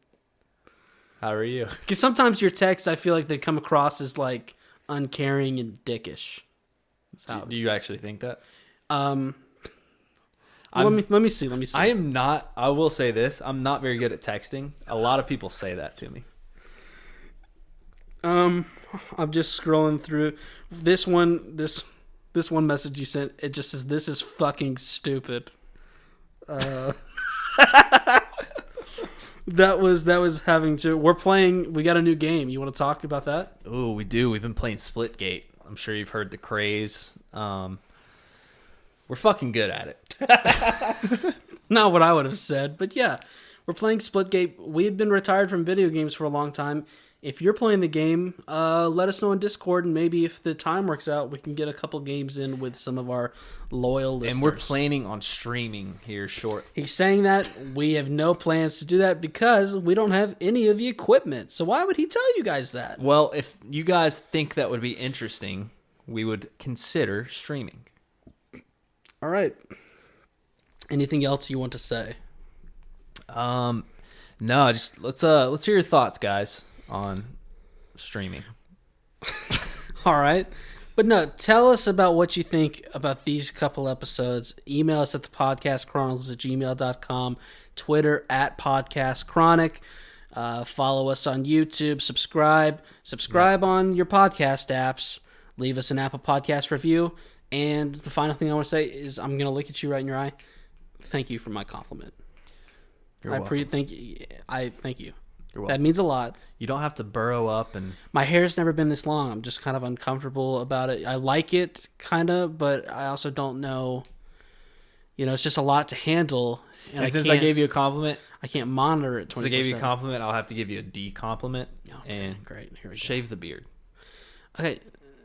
[SPEAKER 1] How are you?
[SPEAKER 2] Because sometimes your texts, I feel like they come across as, like, uncaring and dickish.
[SPEAKER 1] Do you actually think that?
[SPEAKER 2] Let me see.
[SPEAKER 1] I am not. I will say this. I'm not very good at texting. A lot of people say that to me.
[SPEAKER 2] I'm just scrolling through this one. This one message you sent. It just says, "This is fucking stupid." That was having to. We're playing. We got a new game. You want to talk about that?
[SPEAKER 1] Oh, we do. We've been playing Splitgate. I'm sure you've heard the craze. We're fucking good at it.
[SPEAKER 2] Not what I would have said, but yeah, we're playing Splitgate. We had been retired from video games for a long time. If you're playing the game, let us know on Discord, and maybe if the time works out, we can get a couple games in with some of our loyal listeners.
[SPEAKER 1] And we're planning on streaming here short.
[SPEAKER 2] He's saying that we have no plans to do that because we don't have any of the equipment. So why would he tell you guys that?
[SPEAKER 1] Well, if you guys think that would be interesting, we would consider streaming.
[SPEAKER 2] All right. Anything else you want to say?
[SPEAKER 1] No, just let's hear your thoughts, guys, on streaming.
[SPEAKER 2] All right. But no, tell us about what you think about these couple episodes. Email us at thepodcastchronicles@gmail.com, Twitter @podcastchronic. Follow us on YouTube, subscribe on your podcast apps, leave us an Apple Podcast review. And the final thing I want to say is I'm going to look at you right in your eye. Thank you for my compliment.
[SPEAKER 1] You're welcome.
[SPEAKER 2] Thank you. You're welcome. That means a lot.
[SPEAKER 1] You don't have to burrow up and...
[SPEAKER 2] My hair's never been this long. I'm just kind of uncomfortable about it. I like it, kind of, but I also don't know. You know, it's just a lot to handle.
[SPEAKER 1] And since I gave you a compliment...
[SPEAKER 2] I can't monitor it 24/7.
[SPEAKER 1] Since I gave you a compliment, I'll have to give you a D-compliment.
[SPEAKER 2] Okay, and great. Here we go.
[SPEAKER 1] Shave the beard.
[SPEAKER 2] Okay,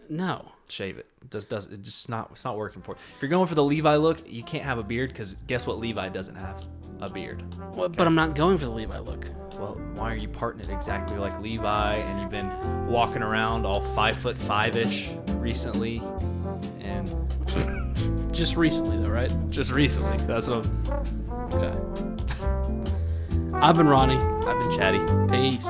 [SPEAKER 2] no.
[SPEAKER 1] Shave it. It's not working for it. If you're going for the Levi look, you can't have a beard because guess what? Levi doesn't have a beard.
[SPEAKER 2] Well, okay. But I'm not going for the Levi look.
[SPEAKER 1] Well, why are you parting it exactly like Levi? And you've been walking around all 5'5" recently, and
[SPEAKER 2] just recently though, right?
[SPEAKER 1] Just recently. That's what.
[SPEAKER 2] Okay. I've been Ronnie.
[SPEAKER 1] I've been Chatty.
[SPEAKER 2] Peace.